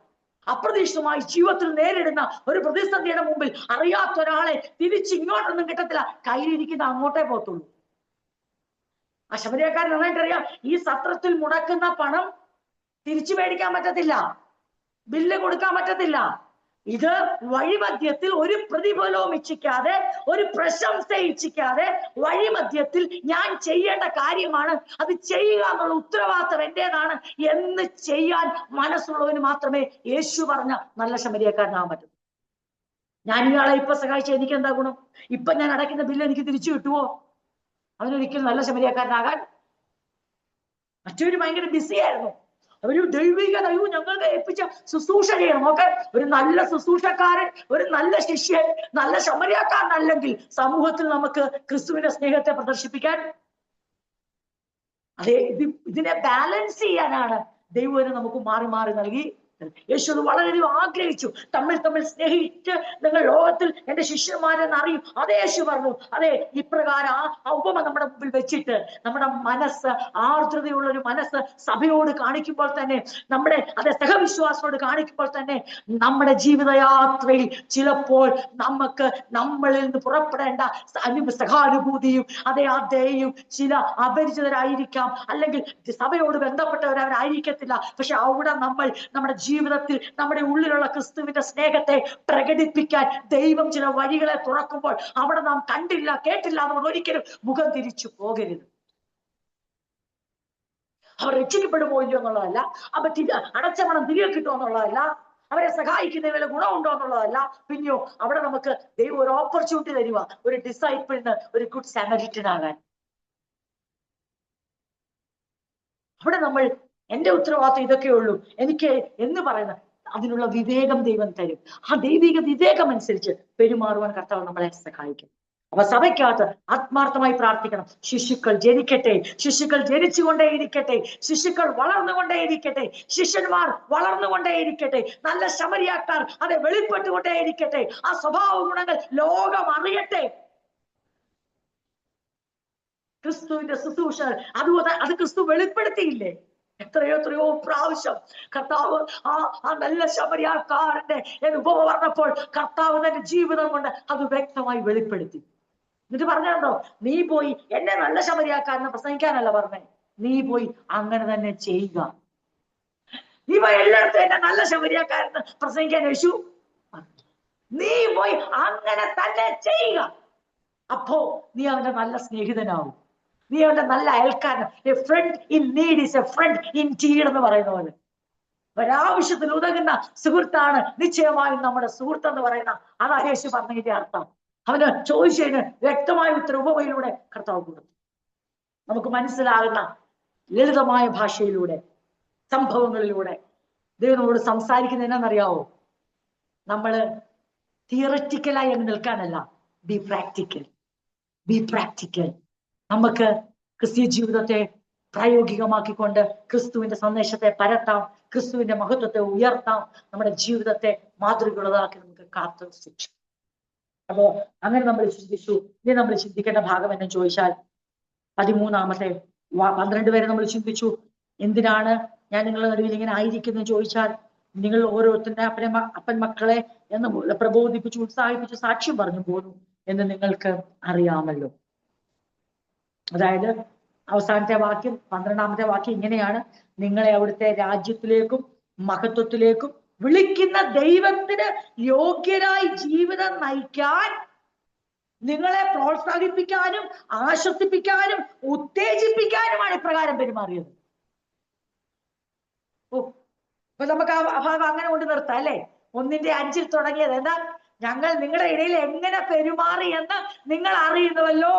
അപ്രതീക്ഷിതമായി ജീവിതത്തിൽ നേരിടുന്ന ഒരു പ്രതിസന്ധിയുടെ മുമ്പിൽ അറിയാത്ത ഒരാളെ തിരിച്ചിങ്ങോട്ടൊന്നും കിട്ടത്തില്ല, കയ്യിലിരിക്കുന്ന അങ്ങോട്ടേ പോകത്തുള്ളൂ. ആ ശമരിയാക്കാരൻ നന്നായിട്ട് അറിയാം, ഈ സത്രത്തിൽ മുടക്കുന്ന പണം തിരിച്ചു മേടിക്കാൻ പറ്റത്തില്ല, ബില്ല് കൊടുക്കാൻ പറ്റത്തില്ല, ഇത് വഴിമധ്യത്തിൽ ഒരു പ്രതിഫലവും ഇച്ഛിക്കാതെ, ഒരു പ്രശംസ ഇച്ഛിക്കാതെ വഴിമധ്യത്തിൽ ഞാൻ ചെയ്യേണ്ട കാര്യമാണ്, അത് ചെയ്യുക എന്നുള്ള ഉത്തരവാദിത്തം എന്റേതാണ് എന്ന് ചെയ്യാൻ മനസ്സുള്ളവന് മാത്രമേ യേശു പറഞ്ഞ നല്ല ശമരിയക്കാരനാകാൻ പറ്റൂ. ഞാൻ ഇയാളെ ഇപ്പൊ സഹായിച്ച എനിക്ക് എന്താ ഗുണം? ഇപ്പൊ ഞാൻ അടയ്ക്കുന്ന ബില്ല് എനിക്ക് തിരിച്ചു കിട്ടുമോ? അവനൊരിക്കലും നല്ല ശമരിയക്കാരനാകാൻ. മറ്റൊരു ഭയങ്കര ബിസിയായിരുന്നു. ഒരു ദൈവിക ദൈവം ഞങ്ങൾക്ക് ഏൽപ്പിച്ച ശുശ്രൂഷ ചെയ്യണം. നോക്കെ, ഒരു നല്ല ശുശ്രൂഷക്കാരൻ, ഒരു നല്ല ശിഷ്യൻ, നല്ല ശമരിയക്കാരനല്ലെങ്കിൽ സമൂഹത്തിൽ നമുക്ക് ക്രിസ്തുവിന്റെ സ്നേഹത്തെ പ്രദർശിപ്പിക്കാൻ. അതെ, ഇതിനെ ബാലൻസ് ചെയ്യാനാണ് ദൈവം നമുക്ക് മാറി മാറി നൽകി. യേശു അത് വളരെയധികം ആഗ്രഹിച്ചു. തമ്മിൽ തമ്മിൽ സ്നേഹിച്ച് നിങ്ങൾ ലോകത്തിൽ എന്റെ ശിഷ്യന്മാരെന്ന് അറിയും. അതേ യേശു പറഞ്ഞു. അതെ, ഇപ്രകാരം ആ ഉപമ നമ്മുടെ മുമ്പിൽ വെച്ചിട്ട് നമ്മുടെ മനസ്സ്, ആർദ്രതയുള്ള ഒരു മനസ്സ് സഭയോട് കാണിക്കുമ്പോൾ തന്നെ, നമ്മുടെ അതെ സഹവിശ്വാസത്തോട് കാണിക്കുമ്പോൾ തന്നെ നമ്മുടെ ജീവിതയാത്രയിൽ ചിലപ്പോൾ നമുക്ക് നമ്മളിൽ നിന്ന് പുറപ്പെടേണ്ട സഹാനുഭൂതിയും അതേ ദയയും ചില അപരിചിതരായിരിക്കാം, അല്ലെങ്കിൽ സഭയോട് ബന്ധപ്പെട്ടവരായിരിക്കത്തില്ല. പക്ഷെ അവിടെ നമ്മൾ നമ്മുടെ ജീവിതത്തിൽ നമ്മുടെ ഉള്ളിലുള്ള ക്രിസ്തുവിന്റെ സ്നേഹത്തെ പ്രകടിപ്പിക്കാൻ ദൈവം ചില വഴികളെ തുറക്കുമ്പോൾ അവിടെ നാം കണ്ടില്ല കേട്ടില്ല എന്ന് ഒരിക്കലും മുഖം തിരിച്ചു പോകരുത്. അവർ രക്ഷിക്കപ്പെടുമോ ഇല്ലയോ എന്നുള്ളതല്ല, അവർ അടച്ച പണം തിരികെ കിട്ടുമോ എന്നുള്ളതല്ല, അവരെ സഹായിക്കുന്നതിന് വല്ല ഗുണമുണ്ടോ എന്നുള്ളതല്ല. പിന്നെയോ അവിടെ നമുക്ക് ദൈവം ഒരു ഓപ്പർച്യൂണിറ്റി തരുക, ഒരു ഡിസൈപ്പിളിന് ഒരു ഗുഡ് സാമരിറ്റനാകാൻ. അവിടെ നമ്മൾ എന്റെ ഉത്തരവാദിത്വം ഇതൊക്കെ ഉള്ളൂ എനിക്ക് എന്ന് പറയുന്ന അതിനുള്ള വിവേകം ദൈവം തരും. ആ ദൈവിക വിവേകം അനുസരിച്ച് പെരുമാറുവാൻ കർത്താവ് നമ്മളെ സഹായിക്കും. അപ്പൊ സഭയ്ക്കകത്ത് ആത്മാർത്ഥമായി പ്രാർത്ഥിക്കണം. ശിശുക്കൾ ജനിക്കട്ടെ, ശിശുക്കൾ ജനിച്ചുകൊണ്ടേയിരിക്കട്ടെ, ശിശുക്കൾ വളർന്നുകൊണ്ടേയിരിക്കട്ടെ, ശിഷ്യന്മാർ വളർന്നുകൊണ്ടേയിരിക്കട്ടെ, നല്ല ശമരിയാക്കാർ അത് വെളിപ്പെട്ടുകൊണ്ടേയിരിക്കട്ടെ, ആ സ്വഭാവ ഗുണങ്ങൾ ലോകം അറിയട്ടെ. ക്രിസ്തുവിന്റെ ശുശ്രൂഷ അതുപോലെ അത് ക്രിസ്തു വെളിപ്പെടുത്തിയില്ലേ? എത്രയോ പ്രാവശ്യം കർത്താവ് ആ നല്ല ശമരിയാക്കാരന്റെ ഉപമ പറഞ്ഞപ്പോൾ കർത്താവ് തന്റെ ജീവിതം കൊണ്ട് അത് വ്യക്തമായി വെളിപ്പെടുത്തി. എന്നിട്ട് പറഞ്ഞോ, നീ പോയി എന്നെ നല്ല ശമരിയാക്കാരനെ പ്രസംഗിക്കാനല്ല പറഞ്ഞേ, നീ പോയി അങ്ങനെ തന്നെ ചെയ്യുക. നീ പോയി എല്ലായിടത്തും എന്നെ നല്ല ശമരിയാക്കാരന് പ്രസംഗിക്കാൻ യേശു, നീ പോയി അങ്ങനെ തന്നെ ചെയ്യുക. അപ്പോ നീ അവന്റെ നല്ല സ്നേഹിതനാവും, നീ അവന്റെ നല്ല അയൽക്കാരൻ. A friend in need is a friend in deed എന്ന് പറയുന്ന പോലെ ഒരാവശ്യത്തിൽ ഉതകുന്ന സുഹൃത്താണ് നിശ്ചയമായും നമ്മുടെ സുഹൃത്ത് എന്ന് പറയുന്ന അതാ യേശു പറഞ്ഞതിന്റെ അർത്ഥം. അവന് ചോദിച്ചതിന് വ്യക്തമായ ഉത്തര ഉപമയിലൂടെ കർത്താവ് കൊടുത്തു. നമുക്ക് മനസ്സിലാകുന്ന ലളിതമായ ഭാഷയിലൂടെ സംഭവങ്ങളിലൂടെ ദൈവം നമ്മളോട് സംസാരിക്കുന്നത് എന്നാണെന്നറിയാവോ? നമ്മള് തിയററ്റിക്കലായി അങ്ങ് നിൽക്കാനല്ല, ബി പ്രാക്ടിക്കൽ, ബി പ്രാക്ടിക്കൽ. നമുക്ക് ക്രിസ്തീയ ജീവിതത്തെ പ്രായോഗികമാക്കിക്കൊണ്ട് ക്രിസ്തുവിന്റെ സന്ദേശത്തെ പരത്താം, ക്രിസ്തുവിന്റെ മഹത്വത്തെ ഉയർത്താം, നമ്മുടെ ജീവിതത്തെ മാതൃകയുള്ളതാക്കി നമുക്ക് കാത്തു സൂക്ഷിക്കാം. അപ്പോ അങ്ങനെ നമ്മൾ ചിന്തിച്ചു. ഇനി നമ്മൾ ചിന്തിക്കേണ്ട ഭാഗം എന്ന് ചോദിച്ചാൽ 12 വരെ നമ്മൾ ചിന്തിച്ചു. എന്തിനാണ് ഞാൻ നിങ്ങളുടെ നടുവിൽ ഇങ്ങനെ ആയിരിക്കുന്നത് ചോദിച്ചാൽ, നിങ്ങൾ ഓരോരുത്തരുടെ അപ്പൻ മക്കളെ എന്ന് പ്രബോധിപ്പിച്ചു, ഉത്സാഹിപ്പിച്ചു, സാക്ഷ്യം പറഞ്ഞു പോന്നു എന്ന് നിങ്ങൾക്ക് അറിയാമല്ലോ. അതായത് അവസാനത്തെ വാക്യം 12ാമത്തെ വാക്യം ഇങ്ങനെയാണ്: നിങ്ങളെ അവിടുത്തെ രാജ്യത്തിലേക്കും മഹത്വത്തിലേക്കും വിളിക്കുന്ന ദൈവത്തിന് യോഗ്യരായി ജീവിതം നയിക്കാൻ നിങ്ങളെ പ്രോത്സാഹിപ്പിക്കാനും ആശ്വസിപ്പിക്കാനും ഉത്തേജിപ്പിക്കാനുമാണ് ഇപ്രകാരം പെരുമാറിയത്. അപ്പൊ നമുക്ക് ആ ഭാഗം അങ്ങനെ കൊണ്ട് നിർത്താം അല്ലെ? 1:5 തുടങ്ങിയത് എന്താ? ഞങ്ങൾ നിങ്ങളുടെ ഇടയിൽ എങ്ങനെ പെരുമാറി എന്ന് നിങ്ങൾ അറിയുന്നുവല്ലോ.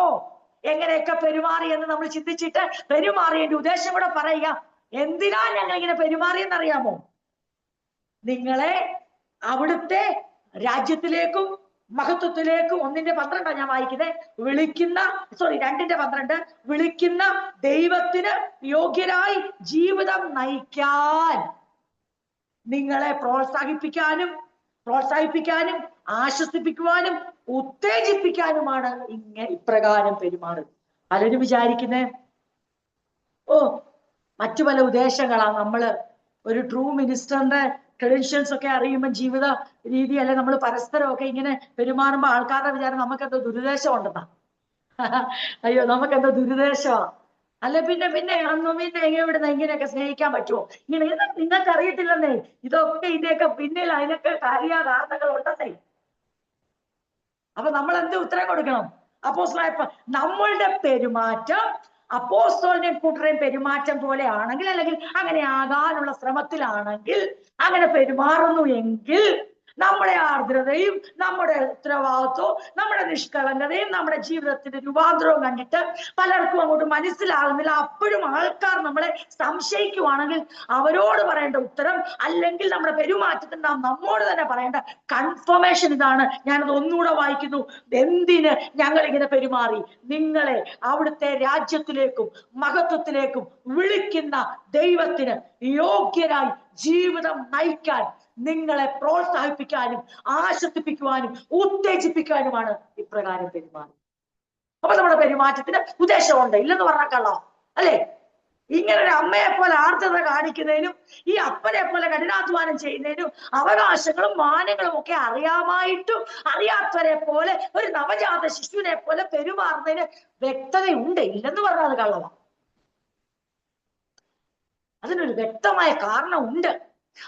എങ്ങനെയൊക്കെ പെരുമാറി എന്ന് നമ്മൾ ചിന്തിച്ചിട്ട് പെരുമാറിയതിന്റെ ഉദ്ദേശം കൂടെ പറയുക. എന്തിനാ ഞങ്ങൾ ഇങ്ങനെ പെരുമാറിയെന്നറിയാമോ? നിങ്ങളെ അവിടുത്തെ രാജ്യത്തിലേക്കും മഹത്വത്തിലേക്കും 1:12 ഞാൻ വായിക്കുന്നത്, വിളിക്കുന്ന 2:12 വിളിക്കുന്ന ദൈവത്തിന് യോഗ്യരായി ജീവിതം നയിക്കാൻ നിങ്ങളെ പ്രോത്സാഹിപ്പിക്കാനും ആശ്വസിപ്പിക്കുവാനും ഉത്തേജിപ്പിക്കാനുമാണ് ഇപ്രകാരം പെരുമാറുന്നത്. പലരും വിചാരിക്കുന്നേ മറ്റു പല ഉദ്ദേശങ്ങളാ. നമ്മള് ഒരു ട്രൂ മിനിസ്റ്ററിന്റെ ക്രെഡൻഷ്യൽസ് ഒക്കെ അറിയുമ്പോൾ ജീവിത രീതി അല്ലെ നമ്മൾ പരസ്പരം ഒക്കെ ഇങ്ങനെ പെരുമാറുമ്പോൾ ആൾക്കാരുടെ വിചാരം നമുക്കെന്തോ ദുരുദ്ദേശം ഉണ്ടെന്നാ. അയ്യോ, നമുക്കെന്തോ ദുരുദ്ദേശമാ. അല്ല പിന്നെ പിന്നെ അന്ന് പിന്നെ ഇവിടുന്ന് ഇങ്ങനെയൊക്കെ സ്നേഹിക്കാൻ പറ്റുമോ? ഇങ്ങനെ നിങ്ങൾക്ക് അറിയത്തില്ലെന്നേ, ഇതൊക്കെ ഇതിന്റെയൊക്കെ പിന്നിൽ അതിനൊക്കെ കാരണങ്ങൾ ഉണ്ടെന്നേ. അപ്പൊ നമ്മൾ എന്ത് ഉത്തരം കൊടുക്കണം? അപ്പോസ്തലനായ നമ്മളുടെ പെരുമാറ്റം അപ്പോസ്തലനെയും കൂട്ടരെയും പെരുമാറ്റം പോലെ ആണെങ്കിൽ, അല്ലെങ്കിൽ അങ്ങനെ ആകാനുള്ള ശ്രമത്തിലാണെങ്കിൽ, അങ്ങനെ പെരുമാറുന്നു എങ്കിൽ നമ്മുടെ ആർദ്രതയും നമ്മുടെ ഉത്തരവാദിത്വവും നമ്മുടെ നിഷ്കളങ്കതയും നമ്മുടെ ജീവിതത്തിന്റെ രൂപാന്തരവും കണ്ടിട്ട് പലർക്കും അങ്ങോട്ട് മനസ്സിലാകുന്നില്ല. അപ്പോഴും ആൾക്കാർ നമ്മളെ സംശയിക്കുവാണെങ്കിൽ അവരോട് പറയേണ്ട ഉത്തരം, അല്ലെങ്കിൽ നമ്മുടെ പെരുമാറ്റത്തിൽ നാം നമ്മോട് തന്നെ പറയേണ്ട കൺഫർമേഷൻ ഇതാണ്. ഞാനത് ഒന്നുകൂടെ വായിക്കുന്നു. എന്തിന് ഞങ്ങൾ ഇങ്ങനെ പെരുമാറി? നിങ്ങളെ അവിടുത്തെ രാജ്യത്തിലേക്കും മഹത്വത്തിലേക്കും വിളിക്കുന്ന ദൈവത്തിന് യോഗ്യരായി ജീവിതം നയിക്കാൻ നിങ്ങളെ പ്രോത്സാഹിപ്പിക്കാനും ആശ്വസിപ്പിക്കുവാനും ഉത്തേജിപ്പിക്കാനുമാണ് ഇപ്രകാരം പെരുമാറി. അപ്പൊ നമ്മുടെ പെരുമാറ്റത്തിന് ഉദ്ദേശമുണ്ട്, ഇല്ലെന്ന് പറഞ്ഞാൽ കള്ളം അല്ലേ? ഇങ്ങനെ ഒരു അമ്മയെ പോലെ ആർദ്രത കാണിക്കുന്നതിനും ഈ അപ്പനെ പോലെ കഠിനാധ്വാനം ചെയ്യുന്നതിനും അവകാശങ്ങളും മാനങ്ങളും ഒക്കെ അറിയാമായിട്ടും അറിയാത്തവരെ പോലെ ഒരു നവജാത ശിശുവിനെ പോലെ പെരുമാറുന്നതിന് വ്യക്തതയുണ്ട്, ഇല്ലെന്ന് പറഞ്ഞാൽ അത് കള്ളമാണ്. അതിനൊരു വ്യക്തമായ കാരണമുണ്ട്,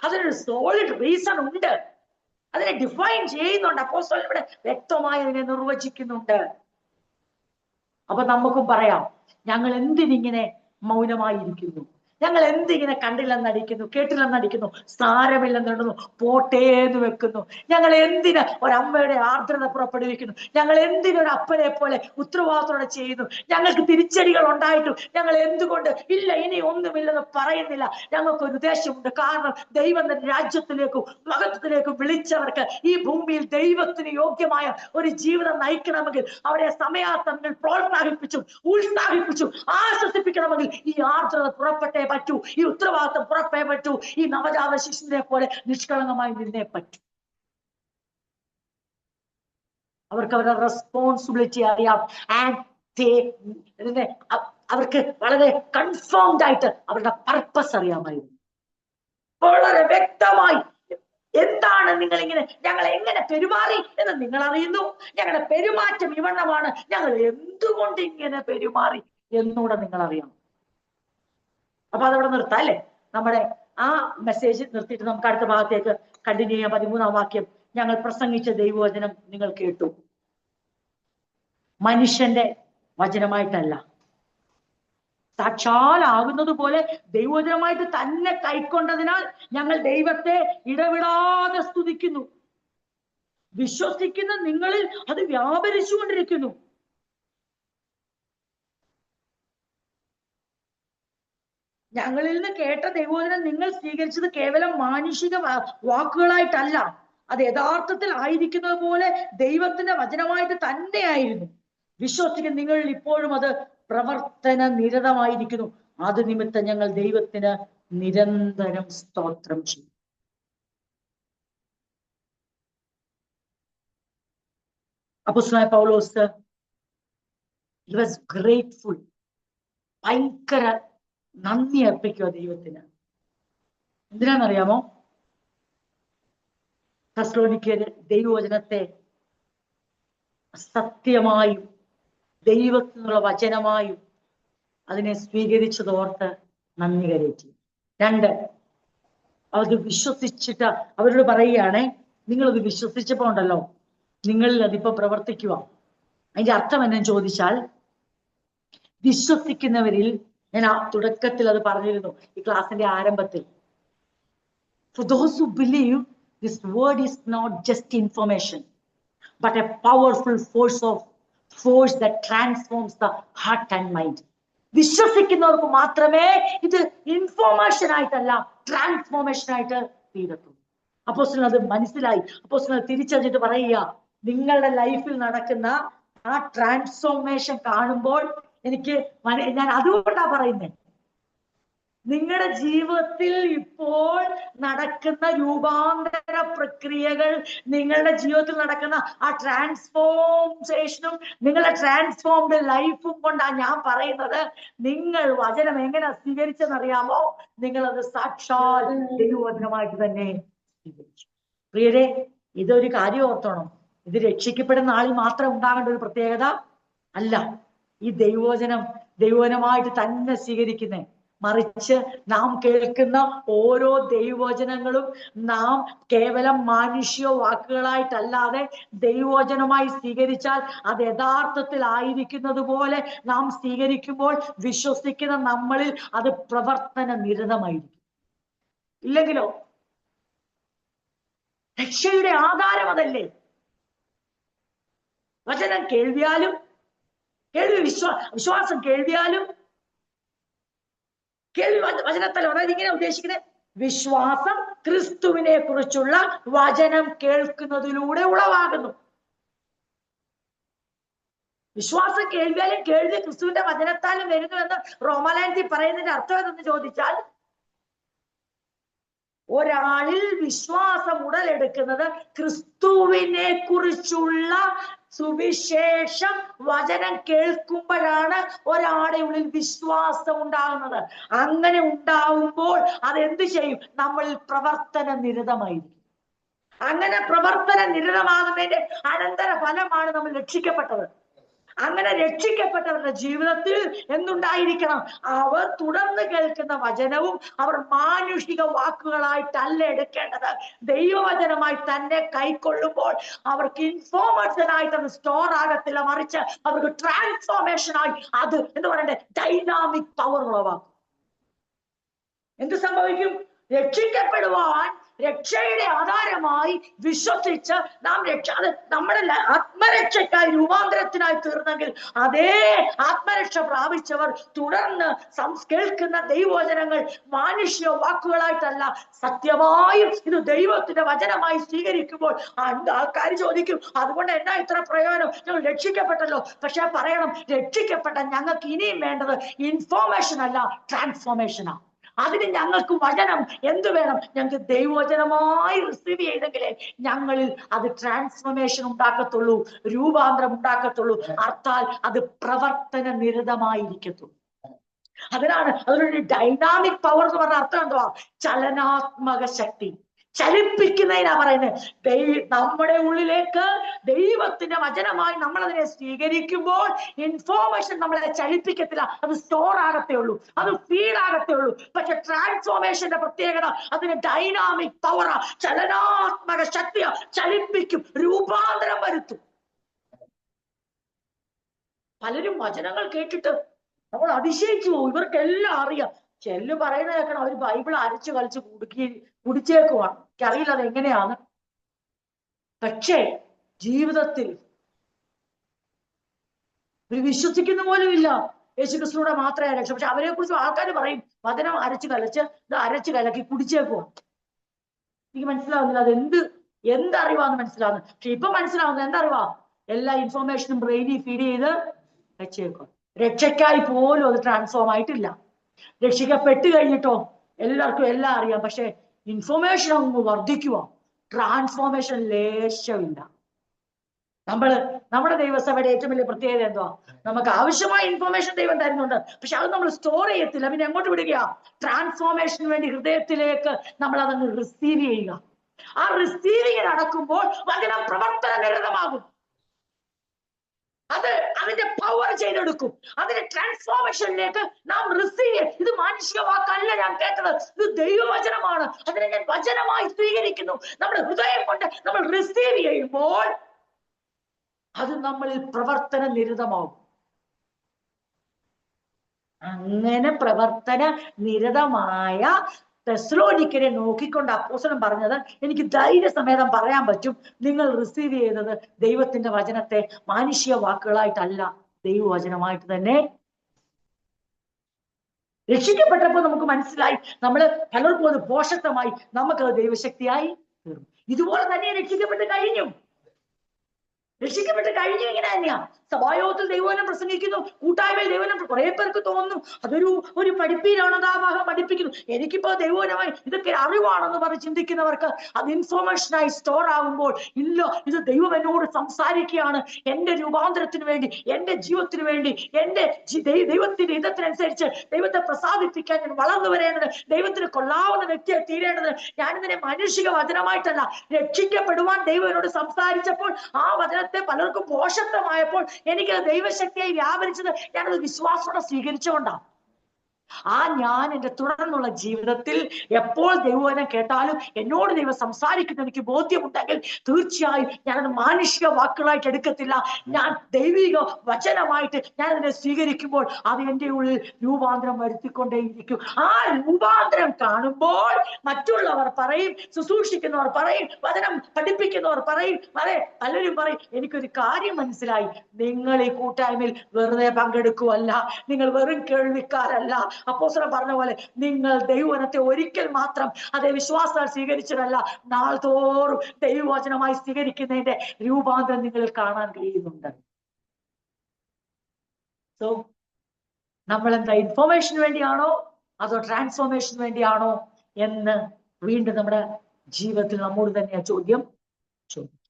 അതിനൊരു സോളിഡ് റീസൺ ഉണ്ട്, അതിനെ ഡിഫൈൻ ചെയ്യുന്നുണ്ട്. അപ്പോസ്തലൻ ഇവിടെ വ്യക്തമായി അതിനെ നിർവചിക്കുന്നുണ്ട്. അപ്പൊ നമുക്കും പറയാം, ഞങ്ങൾ എന്തിനിങ്ങനെ മൗനമായിരിക്കുന്നു? ഞങ്ങൾ എന്തിങ്ങനെ കണ്ടില്ലെന്നടിക്കുന്നു, കേട്ടില്ലെന്നടിക്കുന്നു, സാരമില്ലെന്നിടുന്നു, പോട്ടേന്ന് വെക്കുന്നു? ഞങ്ങൾ എന്തിന് ഒരമ്മയുടെ ആർദ്രത പുറപ്പെടുവിക്കുന്നു? ഞങ്ങൾ എന്തിനൊരു അപ്പനെ പോലെ ഉത്തരവാദിത്തോടെ ചെയ്യുന്നു? ഞങ്ങൾക്ക് തിരിച്ചടികൾ ഉണ്ടായിട്ടും ഞങ്ങൾ എന്തുകൊണ്ട് ഇല്ല ഇനി ഒന്നുമില്ലെന്ന് പറയുന്നില്ല? ഞങ്ങൾക്കൊരു ഉദ്ദേശമുണ്ട്. കാരണം ദൈവം രാജ്യത്തിലേക്കും മഹത്വത്തിലേക്കും വിളിച്ചവർക്ക് ഈ ഭൂമിയിൽ ദൈവത്തിന് യോഗ്യമായ ഒരു ജീവിതം നയിക്കണമെങ്കിൽ അവരെ സമയാസമയങ്ങളിൽ പ്രോത്സാഹിപ്പിച്ചും ഉത്സാഹിപ്പിച്ചും ആശ്വസിപ്പിക്കണമെങ്കിൽ ഈ ആർദ്രത പുറപ്പെട്ടേ പറ്റൂ, ഈ ഉത്തരവാദിത്വം പുറപ്പേ പറ്റൂ, ഈ നവജാത ശിശുവിനെ പോലെ നിഷ്കളങ്കമായി നിന്നേ പറ്റൂ. അവർക്ക് അവരുടെ റെസ്പോൺസിബിലിറ്റി അറിയാം. അവർക്ക് വളരെ കൺഫേംഡ് ആയിട്ട് അവരുടെ പർപ്പസ് അറിയാമായിരുന്നു. വളരെ വ്യക്തമായി എന്താണ് നിങ്ങൾ ഇങ്ങനെ ഞങ്ങൾ എങ്ങനെ പെരുമാറി എന്ന് നിങ്ങൾ അറിയുന്നു. ഞങ്ങളുടെ പെരുമാറ്റം ഇവണ്ണമാണ്, ഞങ്ങൾ എന്തുകൊണ്ട് ഇങ്ങനെ പെരുമാറി എന്നൂടെ നിങ്ങൾ അറിയണം. അപ്പൊ അതവിടെ നിർത്താം അല്ലേ? നമ്മുടെ ആ മെസ്സേജ് നിർത്തിയിട്ട് നമുക്ക് അടുത്ത ഭാഗത്തേക്ക് കണ്ടിന്യൂ ചെയ്യാം. 13-ാം വാക്യം, ഞങ്ങൾ പ്രസംഗിച്ച ദൈവവചനം നിങ്ങൾ കേട്ടു, മനുഷ്യന്റെ വചനമായിട്ടല്ല, സാക്ഷാലാകുന്നത് പോലെ ദൈവവചനമായിട്ട് തന്നെ കൈക്കൊണ്ടതിനാൽ ഞങ്ങൾ ദൈവത്തെ ഇടവിടാതെ സ്തുതിക്കുന്നു. വിശ്വസിക്കുന്ന നിങ്ങളിൽ അത് വ്യാപരിച്ചുകൊണ്ടിരിക്കുന്നു. ഞങ്ങളിൽ നിന്ന് കേട്ട ദൈവവചനം നിങ്ങൾ സ്വീകരിച്ചത് കേവലം മാനുഷിക വാക്കുകളായിട്ടല്ല, അത് യഥാർത്ഥത്തിൽ ആയിരിക്കുന്നത് പോലെ ദൈവത്തിന്റെ വചനമായിട്ട് തന്നെയായിരുന്നു. വിശ്വസിക്കുന്ന നിങ്ങളിൽ ഇപ്പോഴും അത് പ്രവർത്തന നിരതമായിരിക്കുന്നു. അത് നിമിത്തം ഞങ്ങൾ ദൈവത്തിന് നിരന്തരം സ്തോത്രം ചെയ്യും. അപ്പോസ്തലനായ പൗലോസ് he was grateful, ഭയങ്കര നന്ദി അർപ്പിക്കുക ദൈവത്തിന്. എന്തിനാണെന്നറിയാമോ? തെസ്സലോനിക്കര് ദൈവവചനത്തെ സത്യമായും ദൈവത്തിനുള്ള വചനമായും അതിനെ സ്വീകരിച്ചതോർത്ത് നന്ദി കരേറ്റി. 2, അത് വിശ്വസിച്ചിട്ട് അവരോട് പറയുകയാണെ, നിങ്ങളത് വിശ്വസിച്ചപ്പോ ഉണ്ടല്ലോ, നിങ്ങളിൽ അതിപ്പോ പ്രവർത്തിക്കുക. അതിന്റെ അർത്ഥം എന്നു ചോദിച്ചാൽ, വിശ്വസിക്കുന്നവരിൽ, ഞാൻ ആ തുടക്കത്തിൽ അത് പറഞ്ഞിരുന്നു ഈ ക്ലാസിന്റെ ആരംഭത്തിൽ, for those who believe, this word is not just information but a powerful force that transforms the heart and mind. വിശ്വസിക്കുന്നവർക്ക് മാത്രമേ ഇത് ഇൻഫോർമേഷൻ ആയിട്ടല്ല ട്രാൻസ്ഫോർമേഷൻ ആയിട്ട് തീരത്തുള്ളൂ. അപ്പോസ്തലൻ അത് മനസ്സിലായി. അപ്പോസ്തലൻ തിരിച്ചറിഞ്ഞിട്ട് പറയുക, നിങ്ങളുടെ ലൈഫിൽ നടക്കുന്ന ആ ട്രാൻസ്ഫോർമേഷൻ കാണുമ്പോൾ ഞാൻ അതുകൊണ്ടാ പറയുന്നത്, നിങ്ങളുടെ ജീവിതത്തിൽ ഇപ്പോൾ നടക്കുന്ന രൂപാന്തര പ്രക്രിയകൾ, നിങ്ങളുടെ ജീവിതത്തിൽ നടക്കുന്ന ആ ട്രാൻസ്ഫോർമേഷനും നിങ്ങളുടെ ട്രാൻസ്ഫോംഡ് ലൈഫും കൊണ്ടാണ് ഞാൻ പറയുന്നത്. നിങ്ങൾ വചനം എങ്ങനെ സ്വീകരിച്ചെന്നറിയാമോ? നിങ്ങളത് സാക്ഷാൽ ദൈവവചനമായിട്ട് തന്നെ സ്വീകരിച്ചു. പ്രിയരെ, ഇതൊരു കാര്യം ഓർത്തോണം, ഇത് രക്ഷിക്കപ്പെടുന്ന ആളിൽ മാത്രം ഉണ്ടാകേണ്ട ഒരു പ്രത്യേകത അല്ല. ഈ ദൈവവചനം ദൈവവചനമായിട്ട് തന്നെ സ്വീകരിക്കുന്നേ. മറിച്ച് നാം കേൾക്കുന്ന ഓരോ ദൈവവചനങ്ങളും നാം കേവലം മാനുഷ്യ വാക്കുകളായിട്ടല്ലാതെ ദൈവവചനമായി സ്വീകരിച്ചാൽ അത് യഥാർത്ഥത്തിൽ ആയിരിക്കുന്നത് പോലെ നാം സ്വീകരിക്കുമ്പോൾ വിശ്വസിക്കുന്ന നമ്മളിൽ അത് പ്രവർത്തന നിരതമായിരിക്കും. ഇല്ലെങ്കിലോ? രക്ഷയുടെ ആധാരം അതല്ലേ? വചനം കേൾവിയാലും, കേൾവി വിശ്വാസം കേൾവിയാലും, കേൾവി വചനത്തല്ല. അതായത് ഇങ്ങനെ ഉദ്ദേശിക്കുന്നത്, വിശ്വാസം ക്രിസ്തുവിനെ കുറിച്ചുള്ള വചനം കേൾക്കുന്നതിലൂടെ ഉളവാകുന്നു. വിശ്വാസം കേൾവിയാലും കേൾവി ക്രിസ്തുവിന്റെ വചനത്താലും വരുന്നുവെന്ന് റോമാലേഖനത്തിൽ പറയുന്നതിന്റെ അർത്ഥം എന്തെന്ന് ചോദിച്ചാൽ, ഒരാളിൽ വിശ്വാസം ഉടലെടുക്കുന്നത് ക്രിസ്തുവിനെ കുറിച്ചുള്ള സുവിശേഷം വചനം കേൾക്കുമ്പോഴാണ് ഒരാളുടെ ഉള്ളിൽ വിശ്വാസം ഉണ്ടാകുന്നത്. അങ്ങനെ ഉണ്ടാവുമ്പോൾ അതെന്ത് ചെയ്യും? നമ്മളിൽ പ്രവർത്തന നിരതമായിരിക്കും. അങ്ങനെ പ്രവർത്തന നിരതമാകുന്നതിന്റെ അനന്തര ഫലമാണ് നമ്മൾ രക്ഷിക്കപ്പെട്ടത്. അങ്ങനെ രക്ഷിക്കപ്പെട്ടവരുടെ ജീവിതത്തിൽ എന്തുണ്ടായിരിക്കണം? അവർ തുടർന്ന് കേൾക്കുന്ന വചനവും അവർ മാനുഷിക വാക്കുകളായിട്ടല്ല എടുക്കേണ്ടത്, ദൈവവചനമായി തന്നെ കൈക്കൊള്ളുമ്പോൾ അവർക്ക് ഇൻഫോർമേഷനായിട്ട് അത് സ്റ്റോർ ആകത്തില്ല, മറിച്ച് അവർക്ക് ട്രാൻസ്ഫോർമേഷനായി അത് എന്ന് പറയണ്ടേ ഡൈനാമിക് പവർ ഉളവാക്കും. എന്ത് സംഭവിക്കും? രക്ഷിക്കപ്പെടുവാൻ രക്ഷയുടെ ആധാരമായി വിശ്വസിച്ച് നാം അത് നമ്മുടെ ആത്മരക്ഷയ്ക്കായി രൂപാന്തരത്തിനായി തീർന്നെങ്കിൽ അതേ ആത്മരക്ഷ പ്രാപിച്ചവർ തുടർന്ന് കേൾക്കുന്ന ദൈവവചനങ്ങൾ മാനുഷ്യ വാക്കുകളായിട്ടല്ല സത്യമായും ഇത് ദൈവത്തിന്റെ വചനമായി സ്വീകരിക്കുമ്പോൾ ആൾക്കാർ ചോദിക്കും, അതുകൊണ്ട് എന്നാ ഇത്ര പ്രയോജനം? ഞങ്ങൾ രക്ഷിക്കപ്പെട്ടല്ലോ. പക്ഷെ പറയണം, രക്ഷിക്കപ്പെട്ട ഞങ്ങൾക്ക് ഇനിയും വേണ്ടത് ഇൻഫോർമേഷൻ അല്ല, ട്രാൻസ്ഫോർമേഷനാ. അതിന് ഞങ്ങൾക്ക് വചനം എന്ത് വേണം? ഞങ്ങൾക്ക് ദൈവവചനമായി റിസീവ് ചെയ്തെങ്കിലേ ഞങ്ങളിൽ അത് ട്രാൻസ്ഫോർമേഷൻ ഉണ്ടാക്കത്തുള്ളൂ, രൂപാന്തരം ഉണ്ടാക്കത്തുള്ളൂ. അർത്ഥാൽ അത് പ്രവർത്തന നിരതമായിരിക്കത്തുള്ളൂ. അതിനാണ് അതിനൊരു ഡൈനാമിക് പവർ എന്ന് പറഞ്ഞ അർത്ഥം എന്തുവാ? ചലനാത്മക ശക്തി, ചലിപ്പിക്കുന്നതിനാ പറയുന്നത്. നമ്മുടെ ഉള്ളിലേക്ക് ദൈവത്തിന്റെ വചനമായി നമ്മൾ അതിനെ സ്വീകരിക്കുമ്പോൾ ഇൻഫോർമേഷൻ നമ്മളെ ചലിപ്പിക്കത്തില്ല, അത് സ്റ്റോർ ആകത്തേ ഉള്ളൂ, അത് ഫീഡ് ആകത്തേ ഉള്ളൂ. പക്ഷെ ട്രാൻസ്ഫോർമേഷന്റെ പ്രത്യേകത അതിന് ഡൈനാമിക് പവറാ, ചലനാത്മക ശക്തിയാ, ചലിപ്പിക്കും, രൂപാന്തരം വരുത്തും. പലരും വചനങ്ങൾ കേട്ടിട്ട് നമ്മൾ അതിശയിച്ചു പോകും, ഇവർക്കെല്ലാം അറിയാം. ചെല്ലു പറയുന്ന കേൾക്കണം, അവർ ബൈബിൾ അരച്ചു കളിച്ച് കുടിച്ചേക്കുവാണ്. എനിക്കറിയില്ല അത് എങ്ങനെയാണ്. പക്ഷേ ജീവിതത്തിൽ ഒരു വിശ്വസിക്കുന്ന പോലും ഇല്ല യേശുക്രിസ്തുവിടെ മാത്രമേ രക്ഷ. പക്ഷെ അവരെ കുറിച്ച് ആൾക്കാർ പറയും വചനം അരച്ചു കലക്കി കുടിച്ചേക്കുവാ. എനിക്ക് മനസ്സിലാവുന്നില്ല അത് എന്തറിവാന്ന് മനസ്സിലാവുന്നത്. പക്ഷെ ഇപ്പൊ മനസ്സിലാവുന്നത് എന്തറിവാ? എല്ലാ ഇൻഫോർമേഷനും ബ്രെയിനിൽ ഫീഡ് ചെയ്ത് വെച്ചേക്കും. രക്ഷയ്ക്കായി പോലും അത് ട്രാൻസ്ഫോം ആയിട്ടില്ല. രക്ഷിക്കപ്പെട്ട് കഴിഞ്ഞിട്ടോ എല്ലാവർക്കും എല്ലാം അറിയാം, പക്ഷെ ഇൻഫോർമേഷൻ അങ്ങ് വർദ്ധിക്കുക, ട്രാൻസ്ഫോർമേഷൻ ലേശമില്ല. നമ്മുടെ ദൈവസഭയുടെ ഏറ്റവും വലിയ പ്രത്യേകത എന്തുവാ? നമുക്ക് ആവശ്യമായ ഇൻഫോർമേഷൻ ദൈവം തരുന്നുണ്ട്, പക്ഷെ അത് നമ്മൾ സ്റ്റോർ ചെയ്യത്തില്ല. പിന്നെ എങ്ങോട്ട് വിടുക? ട്രാൻസ്ഫോർമേഷന് വേണ്ടി ഹൃദയത്തിലേക്ക് നമ്മൾ അതങ്ങ് റിസീവ് ചെയ്യുക. ആ റിസീവിങ് നടക്കുമ്പോൾ വചനം പ്രവർത്തന നിരതമാകും. അതിന്റെ പവർ ചെയ്തെടുക്കും. അതിന്റെ ട്രാൻസ്ഫോർമേഷനിലേക്ക് നാം റിസീവ് ചെയ്യും. ഇത് മാനുഷിക വാക്കല്ല ഞാൻ കേട്ടത്, ഇത് ദൈവവചനമാണ്. അതിനെ ഞാൻ വചനമായി സ്വീകരിക്കുന്നു. നമ്മുടെ ഹൃദയം കൊണ്ട് നമ്മൾ റിസീവ് ചെയ്യുമ്പോൾ അത് നമ്മളിൽ പ്രവർത്തന നിരതമാകും. അങ്ങനെ പ്രവർത്തന നിരതമായ തെസ്സലോനിക്കരെ നോക്കിക്കൊണ്ട് അപ്പോസ്തലൻ പറഞ്ഞത്, എനിക്ക് ധൈര്യസമേതം പറയാൻ പറ്റും, നിങ്ങൾ റിസീവ് ചെയ്യുന്നത് ദൈവത്തിന്റെ വചനത്തെ മാനുഷിക വാക്കുകളായിട്ടല്ല, ദൈവവചനമായിട്ട് തന്നെ. രക്ഷിക്കപ്പെട്ടപ്പോൾ നമുക്ക് മനസ്സിലായി പലർക്കും അത് പോഷകമായി, നമുക്കത് ദൈവശക്തിയായി തീർന്നു. ഇതുപോലെ തന്നെ രക്ഷിക്കപ്പെട്ട് കഴിഞ്ഞു. ഇങ്ങനെ തന്നെയാ. സഭായോഗത്തിൽ ദൈവവചനം പ്രസംഗിക്കുന്നു, കൂട്ടായ്മയിൽ ദൈവവചനം. കുറെ പേർക്ക് തോന്നുന്നു ഒരു പഠിപ്പിലാണ്, ആ ഭാഗം പഠിപ്പിക്കുന്നു. എനിക്കിപ്പോ ദൈവവചനമായി ഇതൊക്കെ അറിവാണെന്ന് പറഞ്ഞ് ചിന്തിക്കുന്നവർക്ക് അത് ഇൻഫോർമേഷനായി സ്റ്റോർ ആകുമ്പോൾ ഇല്ല, ഇത് ദൈവം എന്നോട് സംസാരിക്കുകയാണ്, എന്റെ രൂപാന്തരത്തിന് വേണ്ടി, എന്റെ ജീവിതത്തിന് വേണ്ടി, എന്റെ ദൈവത്തിന്റെ ഇതത്തിനനുസരിച്ച് ദൈവത്തെ പ്രസാദിപ്പിക്കാൻ ഞാൻ വളർന്നു വരേണ്ടത്, ദൈവത്തിന് കൊള്ളാവുന്ന വ്യക്തിയെ തീരേണ്ടത്. ഞാനിതിനെ മാനുഷിക വചനമായിട്ടല്ല, രക്ഷിക്കപ്പെടുവാൻ ദൈവം എന്നോട് സംസാരിച്ചപ്പോൾ ആ വചനത്തെ പലർക്കും പോഷകമായപ്പോൾ എനിക്ക് ദൈവശക്തിയായി വ്യാപരിച്ചത് ഞാനത് വിശ്വാസത്തോടെ സ്വീകരിച്ചുകൊണ്ടാണ്. ഞാൻ എൻ്റെ തുടർന്നുള്ള ജീവിതത്തിൽ എപ്പോൾ ദൈവവചനം കേട്ടാലും എന്നോട് ദൈവം സംസാരിക്കുന്ന എനിക്ക് ബോധ്യമുണ്ടെങ്കിൽ തീർച്ചയായും ഞാനത് മാനുഷിക വാക്കുകളായിട്ട് എടുക്കത്തില്ല. ഞാൻ ദൈവിക വചനമായിട്ട് ഞാൻ അതിനെ സ്വീകരിക്കുമ്പോൾ അത് എൻ്റെ ഉള്ളിൽ രൂപാന്തരം വരുത്തിക്കൊണ്ടേയിരിക്കും. ആ രൂപാന്തരം കാണുമ്പോൾ മറ്റുള്ളവർ പറയും, ശുശ്രൂഷിക്കുന്നവർ പറയും, വചനം പഠിപ്പിക്കുന്നവർ പറയും, പലരും പറയും, എനിക്കൊരു കാര്യം മനസ്സിലായി, നിങ്ങൾ ഈ കൂട്ടായ്മയിൽ വെറുതെ പങ്കെടുക്കുവല്ല, നിങ്ങൾ വെറും കേൾവിക്കാരല്ല. അപ്പോസ്തലൻ പറഞ്ഞ പോലെ നിങ്ങൾ ദൈവവചനത്തെ ഒരിക്കൽ മാത്രം അതേ വിശ്വാസത്താൽ സ്വീകരിച്ചതല്ല, നാൾതോറും ദൈവവചനമായി സ്വീകരിക്കുന്നതിന്റെ രൂപാന്തരം നിങ്ങൾ കാണാൻ കഴിയുന്നുണ്ട്. സോ നമ്മളെന്താ ഇൻഫോർമേഷന് വേണ്ടിയാണോ അതോ ട്രാൻസ്ഫോർമേഷന് വേണ്ടിയാണോ എന്ന് വീണ്ടും നമ്മുടെ ജീവിതത്തിൽ നമ്മോട് തന്നെയാ ചോദ്യം ചോദിക്കും.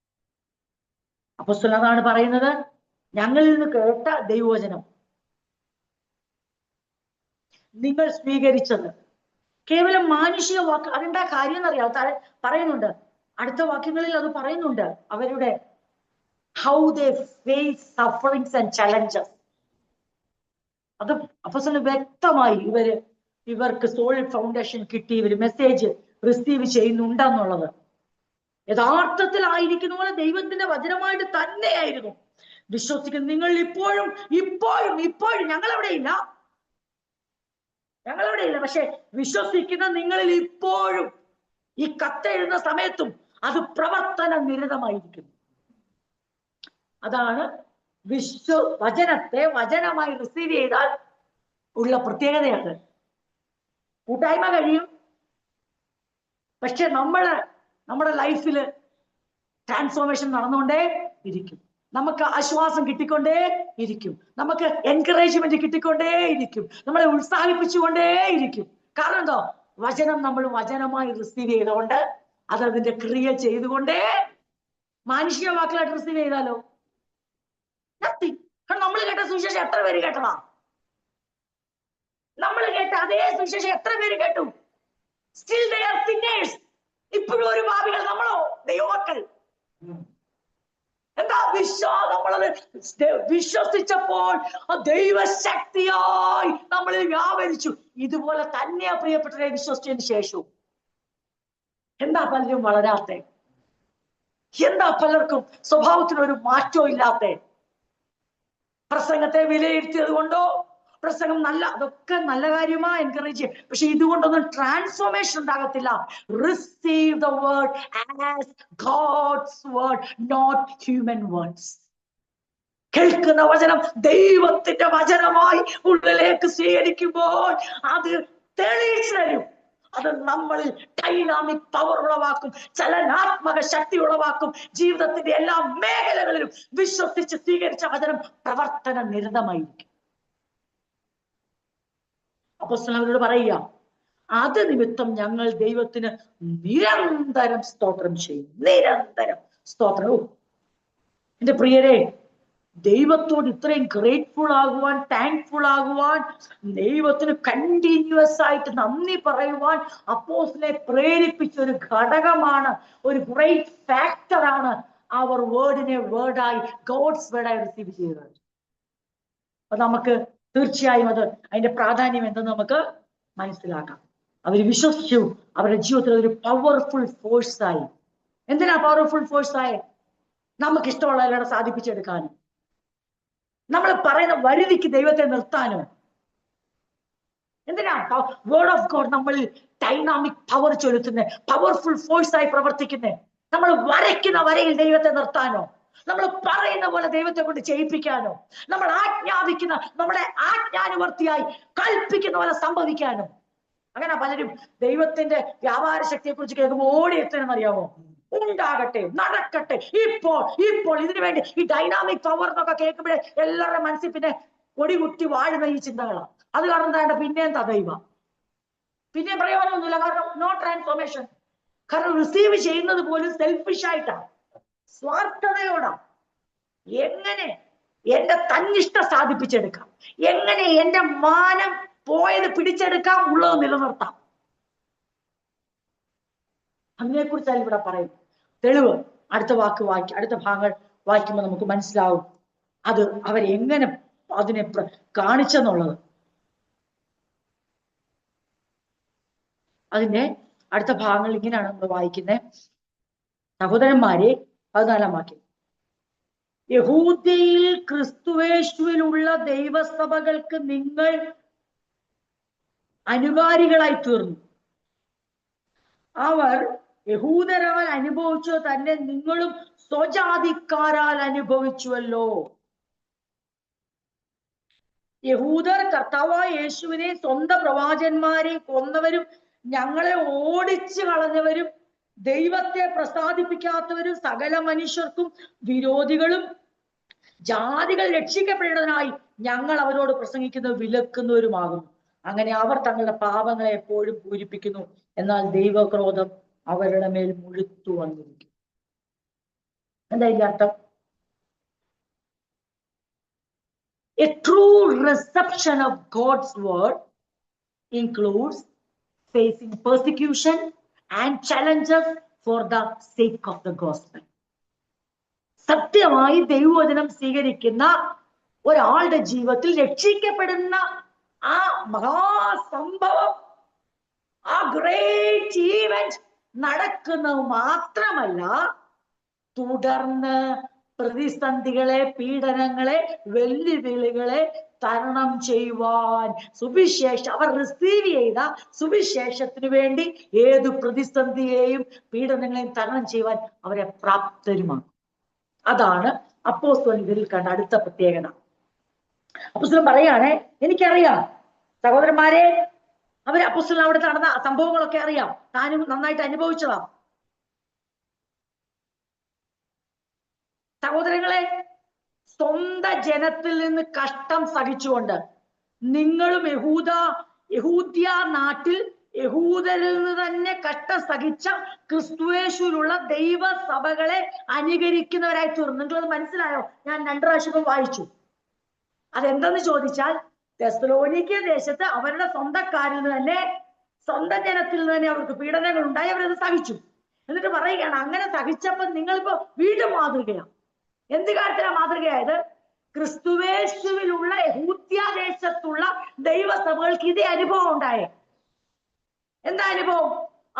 അപ്പോസ്തലൻ അതാണ് പറയുന്നത്, ഞങ്ങളിൽ നിന്ന് കേട്ട ദൈവവചനം നിങ്ങൾ സ്വീകരിച്ചത് കേവലം മാനുഷിക വാക്ക്. അതെന്താ കാര്യം എന്നറിയാം, പറയുന്നുണ്ട് അടുത്ത വാക്യങ്ങളിൽ, അത് പറയുന്നുണ്ട് അവരുടെ how they face sufferings and challenges. അത് അപ്പോസ്തലൻ വ്യക്തമായി ഇവർക്ക് സോളിഡ് ഫൗണ്ടേഷൻ കിട്ടി, ഇവർ മെസ്സേജ് റിസീവ് ചെയ്യുന്നുണ്ടെന്നുള്ളത് യഥാർത്ഥത്തിൽ ആയിരിക്കുന്ന പോലെ ദൈവത്തിന്റെ വചനമായിട്ട് തന്നെയായിരുന്നു വിശ്വസിക്കുന്നത്. നിങ്ങൾ ഇപ്പോഴും ഞങ്ങളെവിടെയില്ല, പക്ഷെ വിശ്വസിക്കുന്ന നിങ്ങളിൽ ഇപ്പോഴും ഈ കത്തെഴുതുന്ന സമയത്തും അത് പ്രവർത്തന നിരതമായിരിക്കുന്നു. അതാണ് വചനത്തെ വചനമായി റിസീവ് ചെയ്താൽ ഉള്ള പ്രത്യേകതയാണ്. കൂട്ടായ്മ കഴിയും, പക്ഷെ നമ്മുടെ ലൈഫിൽ ട്രാൻസ്ഫോർമേഷൻ നടന്നുകൊണ്ടേ ഇരിക്കും. നമുക്ക് ആശ്വാസം കിട്ടിക്കൊണ്ടേ ഇരിക്കും, നമുക്ക് എൻകറേജ്മെന്റ് കിട്ടിക്കൊണ്ടേ ഇരിക്കും, നമ്മളെ ഉത്സാഹിപ്പിച്ചുകൊണ്ടേ ഇരിക്കും. കാരണം എന്തോ, വചനം നമ്മൾ വചനമായി റിസീവ് ചെയ്തുകൊണ്ട് അതിന്റെ ക്രിയ ചെയ്തുകൊണ്ടേ. മാനുഷിക വാക്കുകളായിട്ട് റിസീവ് ചെയ്താലോ നത്തിങ്. നമ്മൾ കേട്ട സുവിശേഷം എത്ര പേര് കേട്ടതാ? നമ്മൾ കേട്ട അതേ സുവിശേഷം എത്ര പേര് കേട്ടു? Still they are sinners. ഇപ്പോഴും ഒരു പാപികൾ, നമ്മളോ ദൈവമക്കൾ. എന്താ നമ്മളത് വിശ്വസിച്ചപ്പോൾ ദൈവശക്തിയായി നമ്മളിൽ വ്യാപരിച്ചു. ഇതുപോലെ തന്നെയാ പ്രിയപ്പെട്ടവരെ വിശ്വസിച്ചതിന് ശേഷവും. എന്താ പലരും വളരാത്ത? എന്താ പലർക്കും സ്വഭാവത്തിനൊരു മാറ്റവും ഇല്ലാത്ത? പ്രസംഗത്തെ വിലയിരുത്തിയത് കൊണ്ടോ, പ്രസംഗം അതൊക്കെ നല്ല കാര്യമാ, എൻകറേജ് ചെയ്യും, പക്ഷെ ഇതുകൊണ്ടൊന്നും ട്രാൻസ്ഫോർമേഷൻ ഉണ്ടാകത്തില്ല. Receive the word as God's word, not human words. കേൾക്കുന്ന വചനം ദൈവത്തിന്റെ വചനമായി ഉള്ളിലേക്ക് സ്വീകരിക്കുമ്പോൾ അത് തെളിയിച്ചു തരും. അത് നമ്മളിൽ ഡൈനാമിക് പവർ ഉളവാക്കും, ചലനാത്മക ശക്തി ഉളവാക്കും. ജീവിതത്തിന്റെ എല്ലാ മേഖലകളിലും വിശ്വസിച്ച് സ്വീകരിച്ച വചനം പ്രവർത്തന നിരതമായിരിക്കും. അപ്പോസ്തലൻ അവരോട് പറയുക, അത് നിമിത്തം ഞങ്ങൾ ദൈവത്തിന് നിരന്തരം സ്തോത്രം ചെയ്യും. നിരന്തരം സ്തോത്രം. എന്റെ പ്രിയരെ, ദൈവത്തോട് ഇത്രയും ഗ്രേറ്റ്ഫുൾ ആകുവാൻ, താങ്ക്ഫുൾ ആകുവാൻ, ദൈവത്തിന് കണ്ടിന്യൂസ് ആയിട്ട് നന്ദി പറയുവാൻ അപ്പോസ്തലനെ പ്രേരിപ്പിച്ച ഒരു ഘടകമാണ്, ഒരു ഗ്രേറ്റ് ഫാക്ടറാണ് അവർ വേർഡിനെ വേർഡായി, ഗോഡ്സ് വേർഡായി റിസീവ് ചെയ്തത്. അപ്പൊ നമുക്ക് തീർച്ചയായും അതിന്റെ പ്രാധാന്യം എന്തെന്ന് നമുക്ക് മനസ്സിലാക്കാം. അവർ വിശ്വസിച്ചു, അവരുടെ ജീവിതത്തിൽ ഒരു പവർഫുൾ ഫോഴ്സായി. എന്തിനാ പവർഫുൾ ഫോഴ്സായി? നമുക്ക് ഇഷ്ടമുള്ള എല്ലാം സാധിപ്പിച്ചെടുക്കാനും, നമ്മൾ പറയുന്ന വരുതിക്ക് ദൈവത്തെ നിർത്താനും. എന്തിനാ വേർഡ് ഓഫ് ഗോഡ് നമ്മളിൽ ഡൈനാമിക് പവർ ചെലുത്തുന്നത്, പവർഫുൾ ഫോഴ്സായി പ്രവർത്തിക്കുന്നത്? നമ്മൾ വരയ്ക്കുന്ന വരയിൽ ദൈവത്തെ നിർത്താനോ, നമ്മൾ പറയുന്ന പോലെ ദൈവത്തെ കൊണ്ട് ചെയ്യിപ്പിക്കാനോ, നമ്മൾ ആജ്ഞാപിക്കുന്ന, നമ്മുടെ ആജ്ഞാനുവർത്തിയായി കൽപ്പിക്കുന്ന പോലെ സംഭവിക്കാനോ? അങ്ങനെ പലരും ദൈവത്തിന്റെ വ്യാപാര ശക്തിയെ കുറിച്ച് കേൾക്കുമ്പോൾ ഓടി എത്തണമെന്നറിയാമോ? ഉണ്ടാകട്ടെ, നടക്കട്ടെ, ഇപ്പോൾ ഇതിനു വേണ്ടി. ഈ ഡൈനാമിക് പവർ എന്നൊക്കെ കേൾക്കുമ്പോഴേ എല്ലാവരുടെ മനസ്സിൽ പിന്നെ കൊടികുത്തി വാഴുന്ന ഈ ചിന്തകളാണ്. അത് കാരണം എന്താ, പിന്നെയും തദൈവ, പിന്നെയും പ്രയോജനമൊന്നുമില്ല. കാരണം നോ ട്രാൻസ്ഫോർമേഷൻ. കാരണം റിസീവ് ചെയ്യുന്നത് പോലും സെൽഫിഷ് ആയിട്ടാണ്, സ്വാർത്ഥതയോടാ. എങ്ങനെ എന്റെ തന്നിഷ്ടം സാധിപ്പിച്ചെടുക്കാം, എങ്ങനെ എന്റെ മാനം പോയത് പിടിച്ചെടുക്കാം, ഉള്ളത് നിലനിർത്താം, അതിനെക്കുറിച്ചാണ് ഇവിടെ പറയുന്നത്. തെളിവ് അടുത്ത ഭാഗങ്ങൾ വായിക്കുമ്പോൾ നമുക്ക് മനസ്സിലാവും. അത് അവരെങ്ങനെ അതിനെ കാണിച്ചെന്നുള്ളത്. അതിന്റെ അടുത്ത ഭാഗങ്ങൾ ഇങ്ങനെയാണ് നമ്മൾ വായിക്കുന്നത്. സഹോദരന്മാരെ, 14-ാം വാക്യം, യഹൂദ്യയിൽ ക്രിസ്തുവേശുവിലുള്ള ദൈവസഭകൾക്ക് നിങ്ങൾ അനുകാരികളായി തീർന്നു. അവർ യഹൂദരാൽ അനുഭവിച്ചു തന്നെ നിങ്ങളും സ്വജാതിക്കാരാൽ അനുഭവിച്ചുവല്ലോ. യഹൂദർ കർത്താവായ യേശുവിനെ സ്വന്തം പ്രവാചകന്മാരെ കൊന്നവരും ഞങ്ങളെ ഓടിച്ചു കളഞ്ഞവരും ദൈവത്തെ പ്രസാദിപ്പിക്കാത്തവരും സകല മനുഷ്യർക്കും വിരോധികളും ജാതികൾ രക്ഷിക്കപ്പെടേണ്ടതിനായി ഞങ്ങൾ അവരോട് പ്രസംഗിക്കുന്നത് വിലക്കുന്നവരുമാകുന്നു. അങ്ങനെ അവർ തങ്ങളുടെ പാപങ്ങളെ എപ്പോഴും പൂരിപ്പിക്കുന്നു, എന്നാൽ ദൈവക്രോധം അവരുടെ മേൽ മുഴുത്തു വന്നിരിക്കും. എന്താ ഇതിന്റെ അർത്ഥം? A true reception of God's word includes facing persecution and challenges for the sake of the gospel. സത്യമായി ദൈവവചനം സ്വീകരിക്കുന്ന ഒരാളുടെ ജീവിതത്തിൽ രക്ഷിക്കപ്പെടുന്ന ആ മഹാസംഭവം, ആ ഗ്രേറ്റ് ഈവന്റ് നടക്കുന്നത് മാത്രമല്ല, തുടർന്ന് പ്രതിസന്ധികളെ, പീഡനങ്ങളെ, വെല്ലുവിളികളെ തരണം ചെയ്യുവാൻ അവർ റിസീവ് ചെയ്ത സുവിശേഷത്തിന് വേണ്ടി ഏതു പ്രതിസന്ധിയെയും പീഡനങ്ങളെയും തരണം ചെയ്യുവാൻ അവരെ പ്രാപ്തരുമാണ്. അതാണ് അപ്പോസ്തലൻ ഇതിൽ കണ്ട അടുത്ത പ്രത്യേകത. അപ്പോസ്തലൻ പറയാണ്, എനിക്കറിയാം സഹോദരന്മാരെ, അപ്പോസ്തലൻ അവിടെ നടന്ന സംഭവങ്ങളൊക്കെ അറിയാം, താനും നന്നായിട്ട് അനുഭവിച്ചതാ. സഹോദരങ്ങളെ, സ്വന്തം ജനത്തിൽ നിന്ന് കഷ്ടം സഹിച്ചുകൊണ്ട് നിങ്ങളും യഹൂദ്യ നാട്ടിൽ യഹൂദരിൽ നിന്ന് തന്നെ കഷ്ടം സഹിച്ച ക്രിസ്തുവേശുവിലുള്ള ദൈവസഭകളെ അനുകരിക്കുന്നവരായി തീർന്നു. നിങ്ങളത് മനസ്സിലായോ? ഞാൻ 2 പ്രാവശ്യം വായിച്ചു. അതെന്തെന്ന് ചോദിച്ചാൽ, തെസ്സലോനിക്ക ദേശത്ത് അവരുടെ സ്വന്തക്കാരിൽ നിന്ന് തന്നെ, സ്വന്തം ജനത്തിൽ നിന്ന് തന്നെ അവർക്ക് പീഡനങ്ങൾ ഉണ്ടായി, അവരത് സഹിച്ചു. എന്നിട്ട് പറയുകയാണ്, അങ്ങനെ സഹിച്ചപ്പോൾ നിങ്ങളിപ്പോ വീണ്ടും മാതൃകയാണ്. എന്ത് കാര്യത്തിലാണ് മാതൃകയായത്? ക്രിസ്തുവേശുവിലുള്ള യഹൂദ്യദേശത്തുള്ള ദൈവസഭകൾക്ക് ഇതേ അനുഭവം ഉണ്ടായേ. എന്താ അനുഭവം?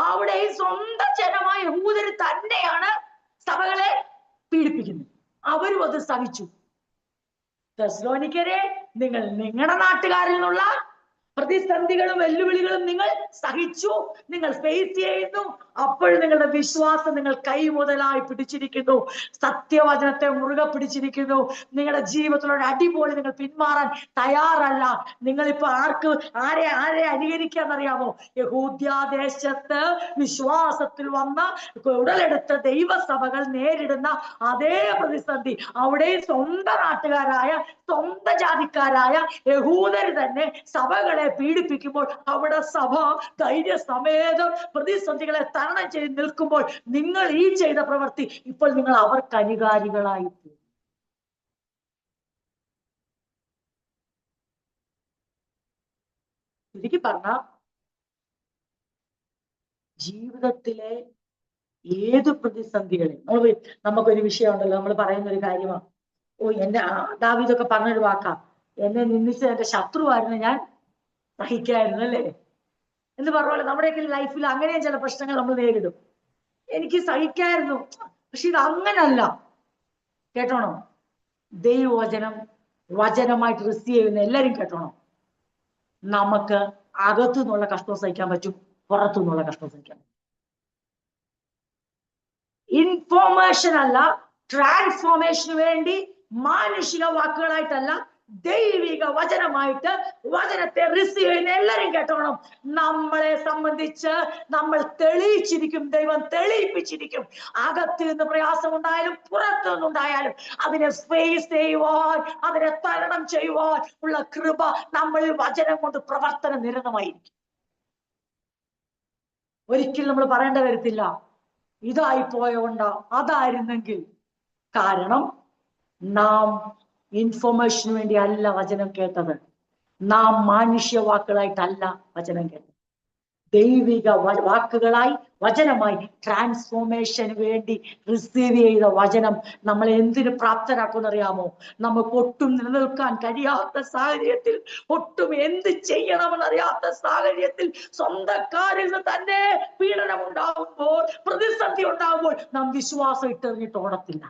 അവിടെ ഈ സ്വന്തം ജനമായ യഹൂദർ തന്നെയാണ് സഭകളെ പീഡിപ്പിക്കുന്നത്. അവരും അത് സഹിച്ചു. തെസ്സലോനിക്കരെ, നിങ്ങൾ നിങ്ങളുടെ നാട്ടുകാരിൽ നിന്നുള്ള പ്രതിസന്ധികളും വെല്ലുവിളികളും നിങ്ങൾ സഹിച്ചു, നിങ്ങൾ ഫേസ് ചെയ്യുന്നു. അപ്പോൾ നിങ്ങളുടെ വിശ്വാസം നിങ്ങൾ കൈ മുതലായി പിടിച്ചിരിക്കുന്നു, സത്യവചനത്തെ മുറുകെ പിടിച്ചിരിക്കുന്നു. നിങ്ങളുടെ ജീവിതത്തിലുള്ള അടിപൊളി നിങ്ങൾ പിന്മാറാൻ തയ്യാറല്ല. നിങ്ങളിപ്പോ ആരെ അനുകരിക്കാന്നറിയാമോ? യഹൂദ്യദേശത്ത് വിശ്വാസത്തിൽ വന്ന ഉടലെടുത്ത ദൈവസഭകൾ നേരിടുന്ന അതേ പ്രതിസന്ധി അവിടെ സ്വന്തം നാട്ടുകാരായ, സ്വന്തം ജാതിക്കാരായ യഹൂദർ തന്നെ സഭകളെ പീഡിപ്പിക്കുമ്പോൾ അവിടെ സഭ ധൈര്യസമേതം പ്രതിസന്ധികളെ തരണം ചെയ്ത് നിൽക്കുമ്പോൾ നിങ്ങൾ ഈ ചെയ്ത പ്രവൃത്തി ഇപ്പോൾ നിങ്ങൾ അവർക്ക് അനുകാരികളായി. ചുരുക്കി പറഞ്ഞ, ജീവിതത്തിലെ ഏത് പ്രതിസന്ധികളെ നമുക്കൊരു വിഷയമുണ്ടല്ലോ, നമ്മൾ പറയുന്ന ഒരു കാര്യമാണ്, എന്റെ ദാവീദൊക്കെ പറഞ്ഞൊരു വാക്കാ, എന്നെ നിന്ദിച്ച എന്റെ ശത്രുവായിരുന്നു ഞാൻ സഹിക്കായിരുന്നു അല്ലേ എന്ന് പറഞ്ഞ നമ്മുടെയൊക്കെ ലൈഫിൽ അങ്ങനെയും ചില പ്രശ്നങ്ങൾ നമ്മൾ നേരിടും. എനിക്ക് സഹിക്കായിരുന്നു, പക്ഷെ ഇത് അങ്ങനല്ല. കേട്ടോണം, വചനമായിട്ട് റിസീവ് ചെയ്യുന്ന എല്ലാരും കേട്ടോണം, നമുക്ക് അകത്തു നിന്നുള്ള കഷ്ടം സഹിക്കാൻ പറ്റും, പുറത്തു നിന്നുള്ള കഷ്ടം സഹിക്കാൻ പറ്റും. ഇൻഫോർമേഷൻ അല്ല, ട്രാൻസ്ഫോർമേഷന് വേണ്ടി മാനുഷിക വാക്കുകളായിട്ടല്ല, ദൈവിക വചനമായിട്ട് വചനത്തെ റിസീവ് ചെയ്യുന്ന എല്ലാരും കേട്ടോണം, നമ്മളെ സംബന്ധിച്ച് നമ്മൾ തെളിയിച്ചിരിക്കും, ദൈവം തെളിയിപ്പിച്ചിരിക്കും. അകത്ത് നിന്ന് പ്രയാസം ഉണ്ടായാലും പുറത്തു നിന്നുണ്ടായാലും അതിനെ ഫേസ് ചെയ്യുവാൻ, അതിനെ തരണം ചെയ്യുവാൻ ഉള്ള കൃപ നമ്മളിൽ വചനം കൊണ്ട് പ്രവർത്തന നിരതമായിരിക്കും. ഒരിക്കലും നമ്മൾ പറയേണ്ട വരത്തില്ല ഇതായി പോയോണ്ടാ, അതായിരുന്നെങ്കിൽ. കാരണം നാം ഇൻഫോർമേഷന് വേണ്ടി അല്ല വചനം കേട്ടത്, നാം മാനുഷ്യ വാക്കുകളായിട്ടല്ല വചനം കേട്ടത്. ദൈവിക വാക്കുകളായി വചനമായി ട്രാൻസ്ഫോർമേഷന് വേണ്ടി റിസീവ് ചെയ്ത വചനം നമ്മളെ എന്തിന് പ്രാപ്തരാക്കുമെന്നറിയാമോ? നമുക്ക് ഒട്ടും നിലനിൽക്കാൻ കഴിയാത്ത സാഹചര്യത്തിൽ, ഒട്ടും എന്ത് ചെയ്യണമെന്നറിയാത്ത സാഹചര്യത്തിൽ, സ്വന്തക്കാരിൽ നിന്ന് തന്നെ പീഡനം ഉണ്ടാകുമ്പോൾ, പ്രതിസന്ധി ഉണ്ടാകുമ്പോൾ നാം വിശ്വാസം ഇട്ടെറിഞ്ഞിട്ട് ഓടത്തില്ല.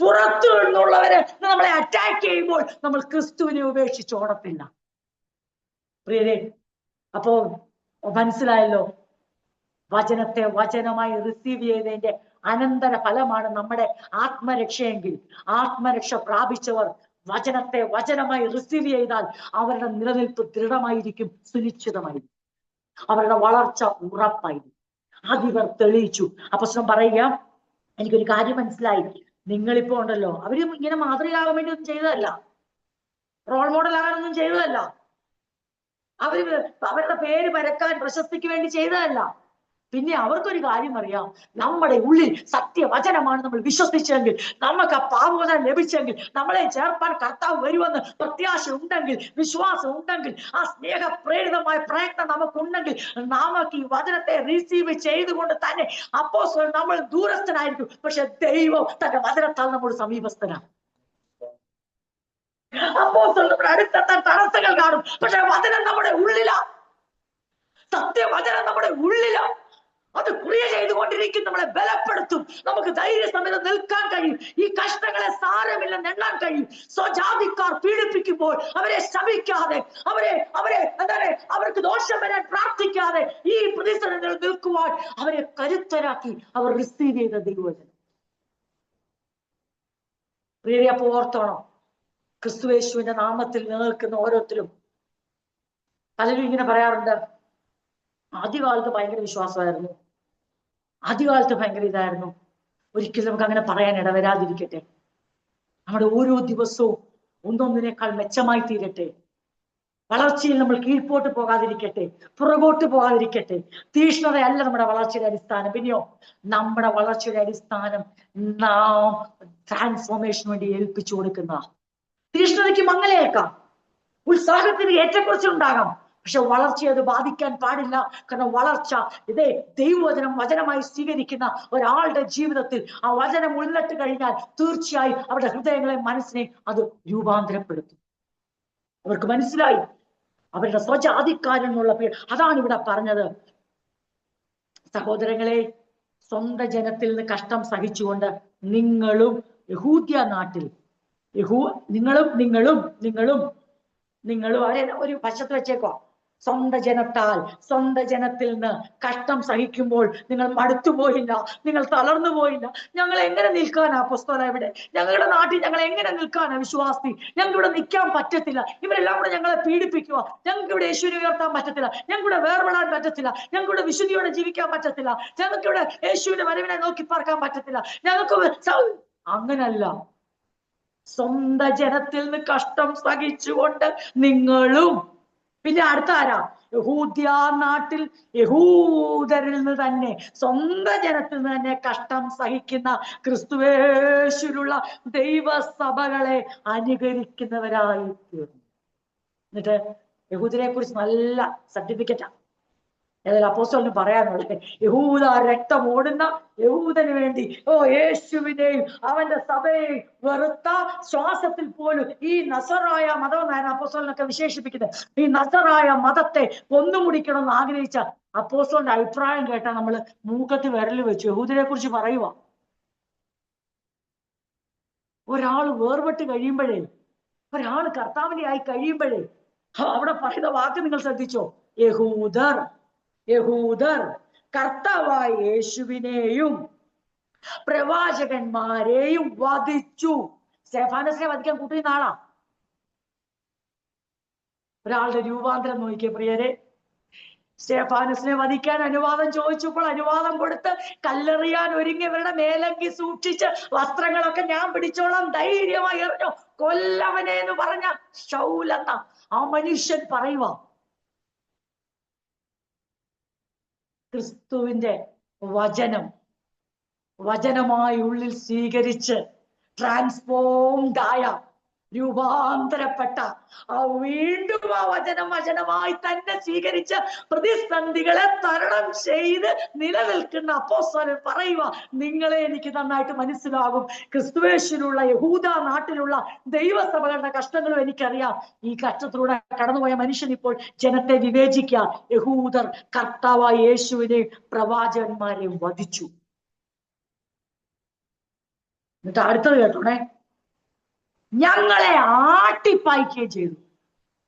പുറത്തു നിന്നുള്ളവര് നമ്മളെ അറ്റാക്ക് ചെയ്യുമ്പോൾ നമ്മൾ ക്രിസ്തുവിനെ ഉപേക്ഷിച്ച് ഓടത്തില്ല. പ്രിയരെ, അപ്പോ മനസ്സിലായല്ലോ, വചനത്തെ വചനമായി റിസീവ് ചെയ്തതിന്റെ അനന്തര ഫലമാണ് നമ്മുടെ ആത്മരക്ഷയെങ്കിൽ, ആത്മരക്ഷ പ്രാപിച്ചവർ വചനത്തെ വചനമായി റിസീവ് ചെയ്താൽ അവരുടെ നിലനിൽപ്പ് ദൃഢമായിരിക്കും, സുനിശ്ചിതമായിരിക്കും, അവരുടെ വളർച്ച ഉറപ്പായിരിക്കും. അതിവർ തെളിയിച്ചു. അപ്പോസ്തലൻ പറയുക, എനിക്കൊരു കാര്യം മനസ്സിലായി, നിങ്ങളിപ്പോ ഉണ്ടല്ലോ, അവരും ഇങ്ങനെ മാതൃകയാകാൻ വേണ്ടി ഒന്നും ചെയ്തതല്ല, റോൾ മോഡൽ ആകാനൊന്നും ചെയ്തതല്ല, അവരുടെ പേര് പരക്കാൻ പ്രശസ്തിക്ക് വേണ്ടി ചെയ്തതല്ല. പിന്നെ അവർക്കൊരു കാര്യം അറിയാം, നമ്മുടെ ഉള്ളിൽ സത്യവചനമാണ് നമ്മൾ വിശ്വസിച്ചെങ്കിൽ, നമുക്ക് ആ പാപമോചനം ലഭിച്ചെങ്കിൽ, നമ്മളെ ചേർപ്പാൻ കർത്താവ് വരുമെന്ന് പ്രത്യാശ ഉണ്ടെങ്കിൽ, വിശ്വാസം ഉണ്ടെങ്കിൽ, ആ സ്നേഹപ്രേരിതമായ പ്രയത്നം നമുക്കുണ്ടെങ്കിൽ, നമുക്ക് ഈ വചനത്തെ റിസീവ് ചെയ്തുകൊണ്ട് തന്നെ അപ്പോസ്തലൻ നമ്മൾ ദൂരസ്ഥനായിരിക്കും, പക്ഷെ ദൈവം തന്റെ വചനത്താൽ നമ്മോട് സമീപസ്ഥനാണ്. അപ്പോസ്തലൻ നമ്മുടെ അടുത്തെത്താൻ തടസ്സങ്ങൾ കാണും, പക്ഷെ വചനം നമ്മുടെ ഉള്ളിലാ, സത്യവചനം നമ്മുടെ ഉള്ളിലാ. അത് ക്രിയ ചെയ്തുകൊണ്ടിരിക്കും, നമ്മളെ ബലപ്പെടുത്തും, നമുക്ക് ധൈര്യസമേതം നിൽക്കാൻ കഴിയും, ഈ കഷ്ടങ്ങളെ സാരമില്ലെന്ന് എണ്ണാൻ കഴിയും. സ്വജാതിക്കാർ പീഡിപ്പിക്കുമ്പോൾ അവരെ ശമിക്കാതെ, അവർക്ക് ദോഷം വരാൻ പ്രാർത്ഥിക്കാതെ ഈ പ്രതിസന്ധിയിൽ നിൽക്കുവാൻ അവരെ കരുത്തരാക്കി അവർ റിസീവ് ചെയ്ത ദൈവവചനം. പ്രിയരെ, അപ്പൊ ഓർത്തോണം, ക്രിസ്തുയേശുവിന്റെ നാമത്തിൽ നിലനിൽക്കുന്ന ഓരോരുത്തരും, പലരും ഇങ്ങനെ പറയാറുണ്ട്, ആദ്യകാലത്ത് ഭയങ്കര വിശ്വാസമായിരുന്നു, ആദ്യകാലത്ത് ഭയങ്കര ഇതായിരുന്നു. ഒരിക്കലും നമുക്ക് അങ്ങനെ പറയാൻ ഇടവരാതിരിക്കട്ടെ. നമ്മുടെ ഓരോ ദിവസവും ഒന്നൊന്നിനേക്കാൾ മെച്ചമായി തീരട്ടെ. വളർച്ചയിൽ നമ്മൾ കീഴ്പോട്ട് പോകാതിരിക്കട്ടെ, പുറകോട്ട് പോകാതിരിക്കട്ടെ. തീഷ്ണതയല്ല നമ്മുടെ വളർച്ചയുടെ അടിസ്ഥാനം. പിന്നെയോ, നമ്മുടെ വളർച്ചയുടെ അടിസ്ഥാനം നാം ട്രാൻസ്ഫോർമേഷന് വേണ്ടി ഏൽപ്പിച്ചു കൊടുക്കുന്ന തീഷ്ണതയ്ക്ക് മങ്ങലേക്കാം, ഉത്സാഹത്തിന് ഏറ്റക്കുറച്ചിലുണ്ടാകാം, പക്ഷെ വളർച്ചയെ അത് ബാധിക്കാൻ പാടില്ല. കാരണം വളർച്ച ഇതേ ദൈവവചനം വചനമായി സ്വീകരിക്കുന്ന ഒരാളുടെ ജീവിതത്തിൽ ആ വചനം ഉള്ളിട്ട് കഴിഞ്ഞാൽ തീർച്ചയായും അവരുടെ ഹൃദയങ്ങളെ മനസ്സിനെ അത് രൂപാന്തരപ്പെടുത്തും. അവർക്ക് മനസ്സിലായി അവരുടെ സ്വജാതിക്കാരെന്നുള്ള പേര്. അതാണ് ഇവിടെ പറഞ്ഞത്. സഹോദരങ്ങളെ, സ്വന്തം ജനത്തിൽ നിന്ന് കഷ്ടം സഹിച്ചുകൊണ്ട് നിങ്ങളും യഹൂദ്യ നാട്ടിൽ നിങ്ങളും അവരെ ഒരു വശത്ത് വെച്ചേക്കോ. സ്വന്തം ജനത്തിൽ നിന്ന് കഷ്ടം സഹിക്കുമ്പോൾ നിങ്ങൾ മടുത്തുപോയില്ല, നിങ്ങൾ തളർന്നു പോയില്ല. ഞങ്ങൾ എങ്ങനെ നിൽക്കാനാ അപ്പോസ്തലൻ? ഇവിടെ ഞങ്ങളുടെ നാട്ടിൽ ഞങ്ങൾ എങ്ങനെ നിൽക്കാനാ വിശ്വാസി? ഞങ്ങൾക്ക് ഇവിടെ നിൽക്കാൻ പറ്റത്തില്ല, ഇവരെല്ലാം കൂടെ ഞങ്ങളെ പീഡിപ്പിക്കുക, ഞങ്ങൾക്ക് ഇവിടെ യേശുവിനെ ഉയർത്താൻ പറ്റത്തില്ല, ഞങ്ങൾക്ക് ഇവിടെ വേർപെടാൻ പറ്റത്തില്ല, ഞങ്ങൾക്ക് ഇവിടെ വിശുദ്ധിയോടെ ജീവിക്കാൻ പറ്റത്തില്ല, ഞങ്ങൾക്ക് ഇവിടെ യേശുവിന്റെ വരവിനെ നോക്കി പാർക്കാൻ പറ്റത്തില്ല, ഞങ്ങൾക്ക് അങ്ങനല്ല. സ്വന്തം ജനത്തിൽ നിന്ന് കഷ്ടം സഹിച്ചുകൊണ്ട് നിങ്ങളും, പിന്നെ അടുത്ത ആരാ? യഹൂദ്യ നാട്ടിൽ യഹൂദരിൽ നിന്ന് തന്നെ, സ്വന്തം ജനത്തിൽ നിന്ന് തന്നെ കഷ്ടം സഹിക്കുന്ന ക്രിസ്തുവേശുവിലുള്ള ദൈവസഭകളെ അനുകരിക്കുന്നവരായി തീർന്നു. എന്നിട്ട് യഹൂദരെ കുറിച്ച് നല്ല സർട്ടിഫിക്കറ്റാ. ഏതായാലും അപ്പോസ്തലന് പറയാനുള്ളത്, യഹൂദ രക്തം ഓടുന്ന യഹൂദന് വേണ്ടി യേശുവിനെയും അവന്റെ സഭയെയും വെറുത്ത ശ്വാസത്തിൽ പോലും ഈ നസറായ മതം എന്നാണ് അപ്പോസ്തലനൊക്കെ വിശേഷിപ്പിക്കുന്നത്. ഈ നസറായ മതത്തെ കൊന്നുമുടിക്കണം എന്ന് ആഗ്രഹിച്ച അപ്പോസ്തലന്റെ അഭിപ്രായം കേട്ടാൽ നമ്മള് മൂക്കത്ത് വിരൽ വെച്ചു യഹൂദരെ കുറിച്ച് പറയുക. ഒരാൾ വേർപെട്ട് കഴിയുമ്പോഴേ, ഒരാൾ കർത്താവിനെ ആയി കഴിയുമ്പോഴേ അവിടെ പറയുന്ന വാക്ക് നിങ്ങൾ ശ്രദ്ധിച്ചോ? യഹൂദർ കർത്താവായ യേശുവിനെയും പ്രവാചകന്മാരെയും വധിച്ചു. സ്തെഫാനസിനെ വധിക്കാൻ കൂട്ടുന്ന ആളാ. ഒരാളുടെ രൂപാന്തരം നോക്കിയ പ്രിയരെ. സ്തെഫാനസിനെ വധിക്കാൻ അനുവാദം ചോദിച്ചപ്പോൾ അനുവാദം കൊടുത്ത് കല്ലെറിയാൻ ഒരുങ്ങിയവരുടെ മേലങ്കി സൂക്ഷിച്ച് വസ്ത്രങ്ങളൊക്കെ ഞാൻ പിടിച്ചോളാം ധൈര്യമായി എറിഞ്ഞോ കൊല്ലവനെ എന്ന് പറഞ്ഞ ശൗലെന്ന ആ മനുഷ്യൻ പറയുക, ക്രിസ്തുവിന്റെ വചനമായി ഉള്ളിൽ സ്വീകരിച്ച് ട്രാൻസ്ഫോംഡ് ആയ രൂപാന്തരപ്പെട്ട വീണ്ടും ആ വചനമായി തന്നെ സ്വീകരിച്ച് പ്രതിസന്ധികളെ തരണം ചെയ്ത് നിലനിൽക്കുന്ന അപ്പോസ്തലൻ പറയുക, നിങ്ങളെ എനിക്ക് നന്നായിട്ട് മനസ്സിലാകും. ക്രിസ്തുവേശിലുള്ള യഹൂദ നാട്ടിലുള്ള ദൈവസഭകളുടെ കഷ്ടങ്ങളും എനിക്കറിയാം. ഈ കഷ്ടത്തിലൂടെ കടന്നുപോയ മനുഷ്യൻ ഇപ്പോൾ ജനത്തെ വിവേചിക്കുക. യഹൂദർ കർത്താവായ യേശുവിനെ പ്രവാചകന്മാരെ വധിച്ചു. എന്നിട്ട് അടുത്തത് കേട്ടോണേ, ഞങ്ങളെ ആട്ടിപ്പായിക്കുകയും ചെയ്തു.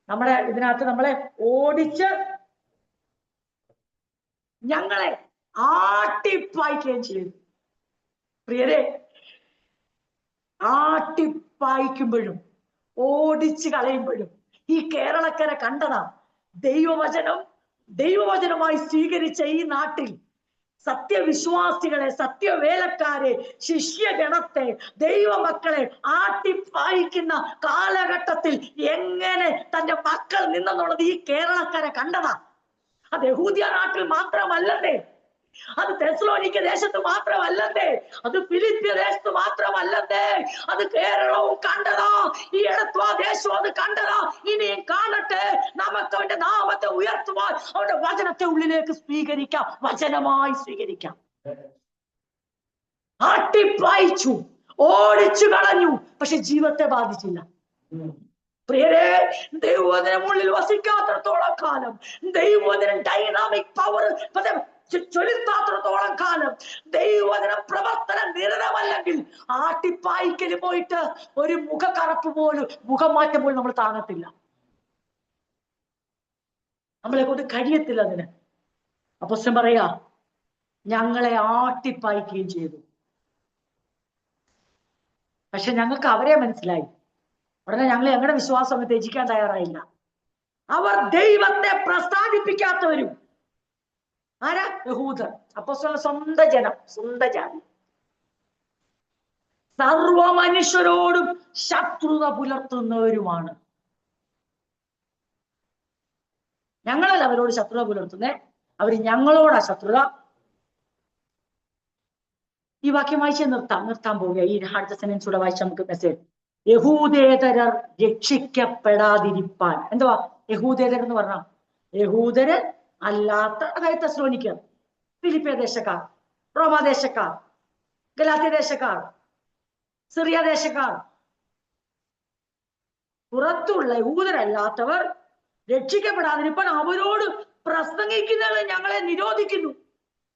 നമ്മുടെ ഇതിനകത്ത് നമ്മളെ ഓടിച്ച് ഞങ്ങളെ ആട്ടിപ്പായിക്കുകയും ചെയ്തു. പ്രിയരെ, ആട്ടിപ്പായിക്കുമ്പോഴും ഓടിച്ചു കളയുമ്പോഴും ഈ കേരളക്കര കണ്ടതാ ദൈവവചനമായി സ്വീകരിച്ച ഈ നാട്ടിൽ സത്യവിശ്വാസികളെ, സത്യവേലക്കാരെ, ശിഷ്യഗണത്തെ, ദൈവമക്കളെ ആട്ടിപ്പായിക്കുന്ന കാലഘട്ടത്തിൽ എങ്ങനെ തന്റെ മക്കൾ നിന്നെന്നുള്ളത് ഈ കേരളക്കര കണ്ടതാ. അത് യഹൂദ്യ നാട്ടിൽ മാത്രമല്ലേ, അത് തെസ്സലോനിക്ക ദേശത്ത് മാത്രമല്ലേ, അത് ഫിലിപ്പിയ ദേശത്ത് മാത്രമല്ലേ, അത് കേരളവും കണ്ടതാ, ഈ എടത്വാ ദേശവും അത് കണ്ടതാ. ഇനിയും കാണട്ടെ. നമുക്ക് അവന്റെ നാമത്തെ ഉയർത്തുവാൻ അവന്റെ വചനത്തെ ഉള്ളിലേക്ക് സ്വീകരിക്കാം, വചനമായി സ്വീകരിക്കാം. ആട്ടിപ്പായിച്ചു, ഓടിച്ചു കളഞ്ഞു, പക്ഷെ ജീവിതത്തെ ബാധിച്ചില്ല. പ്രിയരെ, ദൈവവചനമുള്ളിൽ വസിക്കാത്രത്തോളം കാലം, ദൈവവചനം ഡൈനാമിക് പവർ ചൊലുത്താത്രത്തോളം കാലം, ദൈവവചന പ്രവർത്തനം നിരതമല്ലെങ്കിൽ ആട്ടിപ്പായിക്കല് പോയിട്ട് ഒരു മുഖക്കറപ്പ് പോലും, മുഖമാറ്റം പോലും നമ്മൾ താങ്ങത്തില്ല. നമ്മളെ കൊണ്ട് കഴിയത്തില്ല അതിന്. അപ്പോസ്തലൻ പറയാ, ഞങ്ങളെ ആട്ടിപ്പായിക്കുകയും ചെയ്തു. പക്ഷെ ഞങ്ങൾക്ക് അവരെ മനസ്സിലായി. ഉടനെ ഞങ്ങൾ ഞങ്ങളുടെ വിശ്വാസം ഒന്ന് ത്യജിക്കാൻ തയ്യാറായില്ല. അവർ ദൈവത്തെ പ്രസാദിപ്പിക്കാത്തവരും. ആരാ? യഹൂദർ. അപ്പോസ്തലൻ സ്വന്തം ജനം, സ്വന്തം ജാതി, സർവ മനുഷ്യരോടും ശത്രുത പുലർത്തുന്നവരുമാണ്. ഞങ്ങളല്ല അവരോട് ശത്രുത പുലർത്തുന്നേ, അവര് ഞങ്ങളോടാ ശത്രുത. ഈ വാക്യം വായിച്ച് നിർത്താൻ പോവുക. ഈ അടുത്ത സെന്റൻസ് കൂടെ വായിച്ച് നമുക്ക് മെസ്സേജ്. യഹൂദേതരർ രക്ഷിക്കപ്പെടാതിരിപ്പാൻ. എന്തുവാ യഹൂദേതർ എന്ന് പറഞ്ഞ? യഹൂദര് അല്ലാത്ത, അതായത് തെസ്സലോനിക്കർ, ഫിലിപ്പിയ ദേശക്കാർ, റോമാദേശക്കാർ, ഗലാത്യ ദേശക്കാർ, സിറിയ ദേശക്കാർ, പുറത്തുള്ള യഹൂദരല്ലാത്തവർ രക്ഷിക്കപ്പെടാതിരിപ്പാൻ അവരോട് പ്രസംഗിക്കുന്നത് ഞങ്ങളെ നിരോധിക്കുന്നു,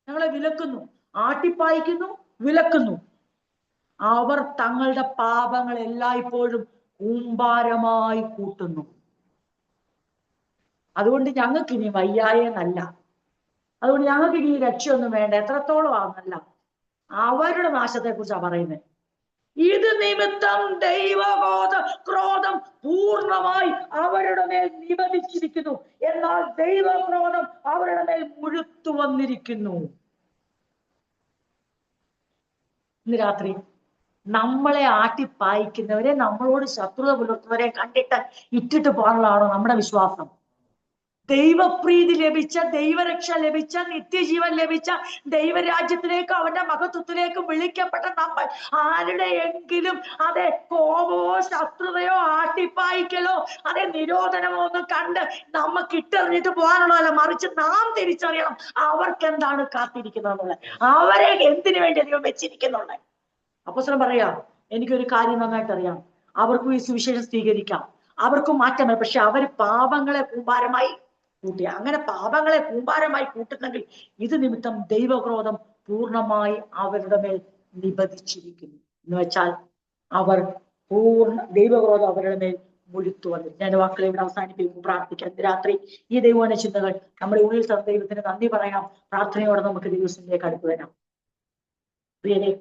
ഞങ്ങളെ വിലക്കുന്നു, ആട്ടിപ്പായിക്കുന്നു, വിലക്കുന്നു. അവർ തങ്ങളുടെ പാപങ്ങൾ എല്ലായ്പ്പോഴും കൂമ്പാരമായി കൂട്ടുന്നു. അതുകൊണ്ട് ഞങ്ങൾക്ക് ഇനി വയ്യായെന്നല്ല, അതുകൊണ്ട് ഞങ്ങൾക്ക് ഇനി രക്ഷയൊന്നും വേണ്ട, എത്രത്തോളം ആണെന്നല്ല, അവരുടെ നാശത്തെ കുറിച്ചാണ് പറയുന്നത്. ഇത് നിമിത്തം ക്രോധം പൂർണ്ണമായി അവരുടെ മേൽ നിബന്ധിച്ചിരിക്കുന്നു, എന്നാൽ ദൈവക്രോധം അവരുടെ മേൽ മുഴുത്തു വന്നിരിക്കുന്നു. ഇന്ന് രാത്രി നമ്മളെ ആട്ടിപ്പായിക്കുന്നവരെ, നമ്മളോട് ശത്രുത പുലർത്തുന്നവരെ കണ്ടിട്ട് ഇട്ടിട്ട് പോകാനുള്ളതാണോ നമ്മുടെ വിശ്വാസം? ദൈവപ്രീതി ലഭിച്ച, ദൈവരക്ഷ ലഭിച്ച, നിത്യജീവൻ ലഭിച്ച, ദൈവരാജ്യത്തിലേക്ക്, അവന്റെ മഹത്വത്തിലേക്ക് വിളിക്കപ്പെട്ട നമ്മൾ ആരുടെയെങ്കിലും അതെ കോപമോ ശത്രുതയോ ആട്ടിപ്പായിക്കലോ അതെ നിരോധനമോ ഒന്നും കണ്ട് നമുക്ക് ഇട്ടെറിഞ്ഞിട്ട് പോകാനുള്ളതല്ല, മറിച്ച് നാം തിരിച്ചറിയണം അവർക്ക് എന്താണ് കാത്തിരിക്കുന്നത് എന്നുള്ളത്, അവരെ എന്തിനു വേണ്ടി ദൈവം വെച്ചിരിക്കുന്നുള്ളത്. അപ്പോസ്തലൻ പറയാ, എനിക്കൊരു കാര്യം നന്നായിട്ട് അറിയാം, അവർക്കും ഈ സുവിശേഷം സ്വീകരിക്കാം, അവർക്കും മാറ്റം വരും, പക്ഷെ അവര് പാപങ്ങളെ കൂമ്പാരമായി കൂട്ടി. അങ്ങനെ പാപങ്ങളെ കൂമ്പാരമായി കൂട്ടുന്നെങ്കിൽ ഇത് നിമിത്തം ദൈവക്രോധം പൂർണ്ണമായി അവരുടെ മേൽ നിബന്ധിച്ചിരിക്കുന്നു. എന്ന് വെച്ചാൽ അവർ ദൈവക്രോധം അവരുടെ മേൽ മുഴുത്തു വന്നു. ഞാൻ വാക്കുകളെ ഇവിടെ അവസാനിപ്പിക്കും, പ്രാർത്ഥിക്കാം. രാത്രി ഈ ദൈവവചന ചിന്തകൾ നമ്മുടെ ഉള്ളിൽ ദൈവത്തിന് നന്ദി പറയാം. പ്രാർത്ഥനയോടെ നമുക്ക് ദൈവത്തിലേക്ക് അടുത്ത് വരാം. പ്രിയരെ,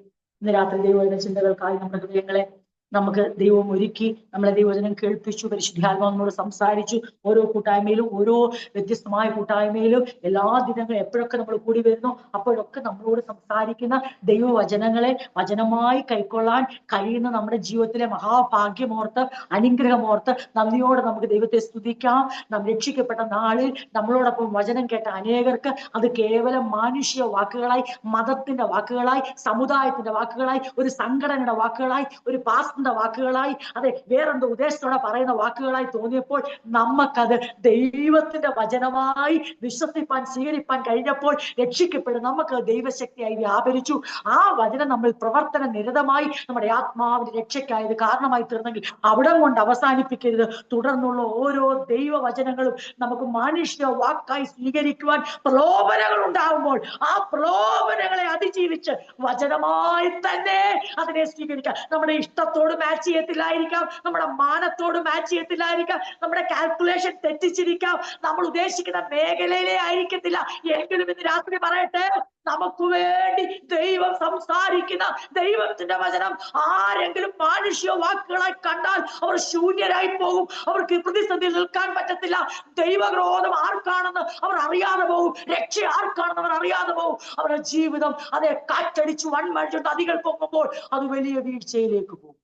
ഇന്ന് രാത്രി ദൈവവചന ചിന്തകൾക്കായി നമ്മുടെ ഹൃദയങ്ങളെ നമുക്ക് ദൈവം ഒരുക്കി, നമ്മളെ ദൈവവചനം കേൾപ്പിച്ചു, പരിശുദ്ധാത്മാവിനോട് സംസാരിച്ചു. ഓരോ കൂട്ടായ്മയിലും, ഓരോ വ്യത്യസ്തമായ കൂട്ടായ്മയിലും എല്ലാ ദിനങ്ങളും എപ്പോഴൊക്കെ നമ്മൾ കൂടി വരുന്നു അപ്പോഴൊക്കെ നമ്മളോട് സംസാരിക്കുന്ന ദൈവവചനങ്ങളെ വചനമായി കൈക്കൊള്ളാൻ കഴിയുന്ന നമ്മുടെ ജീവിതത്തിലെ മഹാഭാഗ്യമോർത്ത്, അനുഗ്രഹമോർത്ത് നന്ദിയോടെ നമുക്ക് ദൈവത്തെ സ്തുതിക്കാം. നാം രക്ഷിക്കപ്പെട്ട നാളിൽ നമ്മളോടൊപ്പം വചനം കേട്ട അനേകർക്ക് അത് കേവലം മാനുഷിക വാക്കുകളായി, മതത്തിന്റെ വാക്കുകളായി, സമുദായത്തിന്റെ വാക്കുകളായി, ഒരു സംഘടനയുടെ വാക്കുകളായി, ഒരു പാസ്റ്ററിന്റെ സ്വന്തം വാക്കുകളായി, അതെ വേറെന്തോ ഉദ്ദേശത്തോടെ പറയുന്ന വാക്കുകളായി തോന്നിയപ്പോൾ നമുക്കത് ദൈവത്തിന്റെ വചനമായി വിശ്വസിപ്പാൻ സ്വീകരിപ്പാൻ കഴിഞ്ഞപ്പോൾ രക്ഷിക്കപ്പെടും. നമുക്ക് ദൈവശക്തിയായി വ്യാപരിച്ചു. ആ വചനം നമ്മൾ പ്രവർത്തന നിരതമായി നമ്മുടെ ആത്മാവിന്റെ രക്ഷയ്ക്കായത് കാരണമായി തീർന്നെങ്കിൽ അവിടെ കൊണ്ട് അവസാനിപ്പിക്കരുത്. തുടർന്നുള്ള ഓരോ ദൈവവചനങ്ങളും നമുക്ക് മനുഷ്യ വാക്കായി സ്വീകരിക്കുവാൻ പ്രലോഭനങ്ങൾ ഉണ്ടാകുമ്പോൾ ആ പ്രലോഭനങ്ങളെ അതിജീവിച്ച് വചനമായി തന്നെ അതിനെ സ്വീകരിക്കാം. നമ്മുടെ ഇഷ്ടത്തോട് മാച്ച് ചെയ്യത്തില്ലായിരിക്കാം, നമ്മുടെ മാനത്തോട് മാച്ച് ചെയ്യത്തില്ലായിരിക്കാം, നമ്മുടെ കാൽക്കുലേഷൻ തെറ്റിച്ചിരിക്കാം, നമ്മൾ ഉദ്ദേശിക്കുന്ന മേഖലയിലെ ആയിരിക്കത്തില്ല. എങ്കിലും ഇന്ന് രാത്രി പറയട്ടെ, നമുക്ക് വേണ്ടി ദൈവം സംസാരിക്കുന്ന ദൈവത്തിന്റെ വചനം ആരെങ്കിലും മാനുഷ്യ വാക്കുകളായി കണ്ടാൽ അവർ ശൂന്യരായി പോകും. അവർക്ക് പ്രതിസന്ധി നിൽക്കാൻ പറ്റത്തില്ല. ദൈവക്രോധം ആർക്കാണെന്ന് അവർ അറിയാതെ പോകും. രക്ഷ ആർക്കാണെന്ന് അവർ അറിയാതെ പോകും. അവരുടെ ജീവിതം അതെ കാറ്റടിച്ചു വൻമഴ നദികൾ പൊങ്ങുമ്പോൾ അത് വലിയ വീഴ്ചയിലേക്ക് പോകും.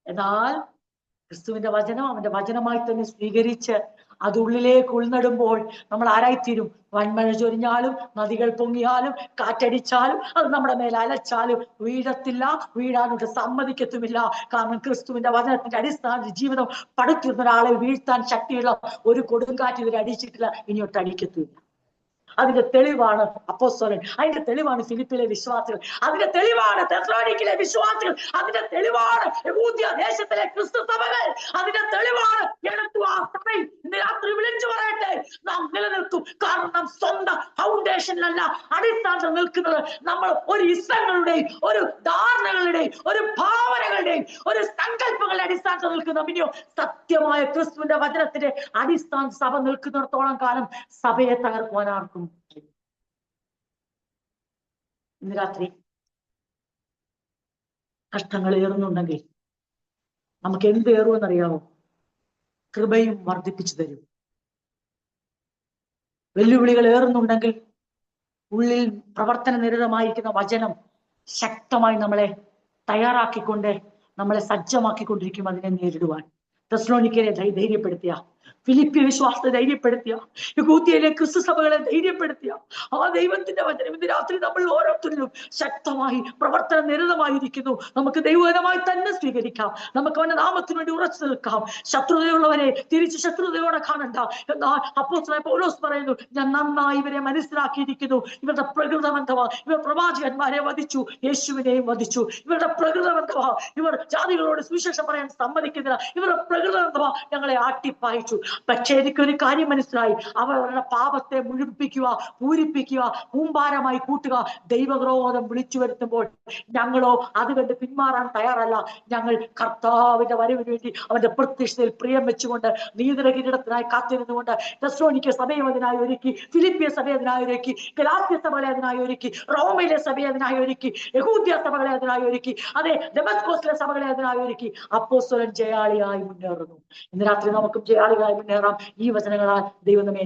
എന്നാൽ ക്രിസ്തുവിന്റെ വചനം അവന്റെ വചനമായി തന്നെ സ്വീകരിച്ച് അത് ഉള്ളിലേക്ക് ഉൾനടുമ്പോൾ നമ്മൾ ആരായിത്തീരും? വൻമഴ ചൊരിഞ്ഞാലും നദികൾ പൊങ്ങിയാലും കാറ്റടിച്ചാലും അത് നമ്മുടെ മേൽ അലച്ചാലും വീഴത്തില്ല, വീഴാനോട്ട് സമ്മതിക്കത്തുമില്ല. കാരണം ക്രിസ്തുവിന്റെ വചനത്തിന്റെ അടിസ്ഥാന ജീവിതം പടുത്തുന്ന ഒരാളെ വീഴ്ത്താൻ ശക്തിയുള്ള ഒരു കൊടുങ്കാറ്റ് ഇവരെ അടിച്ചിട്ടില്ല, ഇനിയൊട്ട് അടിക്കത്തില്ല. അതിന്റെ തെളിവാണ് അപ്പോസ്തലൻ, അതിന്റെ തെളിവാണ് ഫിലിപ്പിലെ വിശ്വാസികൾ, അതിന്റെ തെളിവാണ് തെസ്സലോനിക്കയിലെ വിശ്വാസികൾ, അതിന്റെ തെളിവാണ് യഹൂദ്യ ദേശത്തിലെ ക്രിസ്തു സഭകൾ, അതിന്റെ തെളിവാണ് സഭയിൽ. ഇന്ന് രാത്രി വിളിച്ചു പറയട്ടെ, നാം നിലനിൽക്കും. കാരണം നാം സ്വന്തം ഫൗണ്ടേഷനിലല്ല അടിസ്ഥാനത്തിൽ നിൽക്കുന്നത്. നമ്മൾ ഒരു ഇഷ്ടങ്ങളുടെയും ഒരു ധാരണകളുടെയും ഒരു ഭാവനകളുടെയും ഒരു സങ്കല്പങ്ങളുടെ അടിസ്ഥാനത്തിൽ നിൽക്കുന്ന പിന്നെയോ സത്യമായ ക്രിസ്തുവിന്റെ വചനത്തിന്റെ അടിസ്ഥാന സഭ നിൽക്കുന്നിടത്തോളം കാലം സഭയെ തകർക്കുവാൻ ആർക്കും. ഇന്ന് രാത്രി കഷ്ടങ്ങൾ ഏറുന്നുണ്ടെങ്കിൽ നമുക്ക് എന്ത് ഏറുമെന്നറിയാമോ? കൃപയും വർദ്ധിപ്പിച്ചു തരും. വെല്ലുവിളികൾ ഏറുന്നുണ്ടെങ്കിൽ ഉള്ളിൽ പ്രവർത്തന നിരതമായിരിക്കുന്ന വചനം ശക്തമായി നമ്മളെ തയ്യാറാക്കിക്കൊണ്ട് നമ്മളെ സജ്ജമാക്കിക്കൊണ്ടിരിക്കും അതിനെ നേരിടുവാൻ. തെസ്സലോനിക്കയെ ധൈര്യപ്പെടുത്തിയ, ഫിലിപ്പിയ വിശ്വാസത്തെ ധൈര്യപ്പെടുത്തിയ, യഹൂദ്യയിലെ ക്രിസ്തു സഭകളെ ധൈര്യപ്പെടുത്തിയ ആ ദൈവത്തിന്റെ വചനം ഇന്ന് രാത്രി നമ്മൾ ഓരോരുത്തരിലും ശക്തമായി പ്രവർത്തന നിരതമായിരിക്കുന്നു. നമുക്ക് ദൈവവചനമായി തന്നെ സ്വീകരിക്കാം. നമുക്ക് അവന്റെ നാമത്തിന് വേണ്ടി ഉറച്ചു നിൽക്കാം. ശത്രുതയുള്ളവരെ തിരിച്ച് ശത്രുതയോടെ കാണണ്ട. എന്നാൽ അപ്പോസ്തലൻ പൗലോസ് പറയുന്നു, ഞാൻ നന്നായി ഇവരെ മനസ്സിലാക്കിയിരിക്കുന്നു. ഇവരുടെ പ്രകൃതമെന്തവാ? ഇവർ പ്രവാചകന്മാരെ വധിച്ചു, യേശുവിനെയും വധിച്ചു. ഇവരുടെ പ്രകൃതമെന്തവാ? ഇവർ ജാതികളോട് സുവിശേഷം പറയാൻ സമ്മതിക്കുന്നില്ല. ഇവരുടെ പ്രകൃതമെന്തവാ? ഞങ്ങളെ ആട്ടിപ്പായിച്ചു. പക്ഷെ എനിക്കൊരു കാര്യം മനസ്സിലായി, അവരുടെ പാപത്തെ മുഴുപ്പിക്കുക, പൂരിപ്പിക്കുക, കൂമ്പാരമായി കൂട്ടുക. ദൈവക്രോധം വിളിച്ചു വരുത്തുമ്പോൾ ഞങ്ങളോ അത് കണ്ട് പിന്മാറാൻ തയ്യാറല്ല. ഞങ്ങൾ കർത്താവിന്റെ വരവിന് വേണ്ടി അവന്റെ പ്രത്യക്ഷതയിൽ പ്രിയം വെച്ചുകൊണ്ട് നീതിര കിരീടത്തിനായി കാത്തിരുന്നുകൊണ്ട് തെസ്സലോനിക്ക സഭയെ അതിനായി ഒരുക്കി, ഫിലിപ്പിയ സഭയെ അതിനായി ഒരുക്കി, ഗലാത്യ സഭകളെ അതിനായി ഒരുക്കി, റോമയിലെ സഭയെ അതിനായി ഒരുക്കി, യഹൂദ്യ സഭകളെ അതിനായി ഒരുക്കി, അതെ ദമസ്കോസിലെ സഭകളെ അതിനായി ഒരുക്കി. അപ്പോസ്തലൻ ജയാളിയായി മുന്നേറുന്നു. ഇന്ന് രാത്രി നമുക്കും ജയാളികളായി മുന്നേറാം. ഈ വചനങ്ങളാൽ ദൈവം നമ്മെ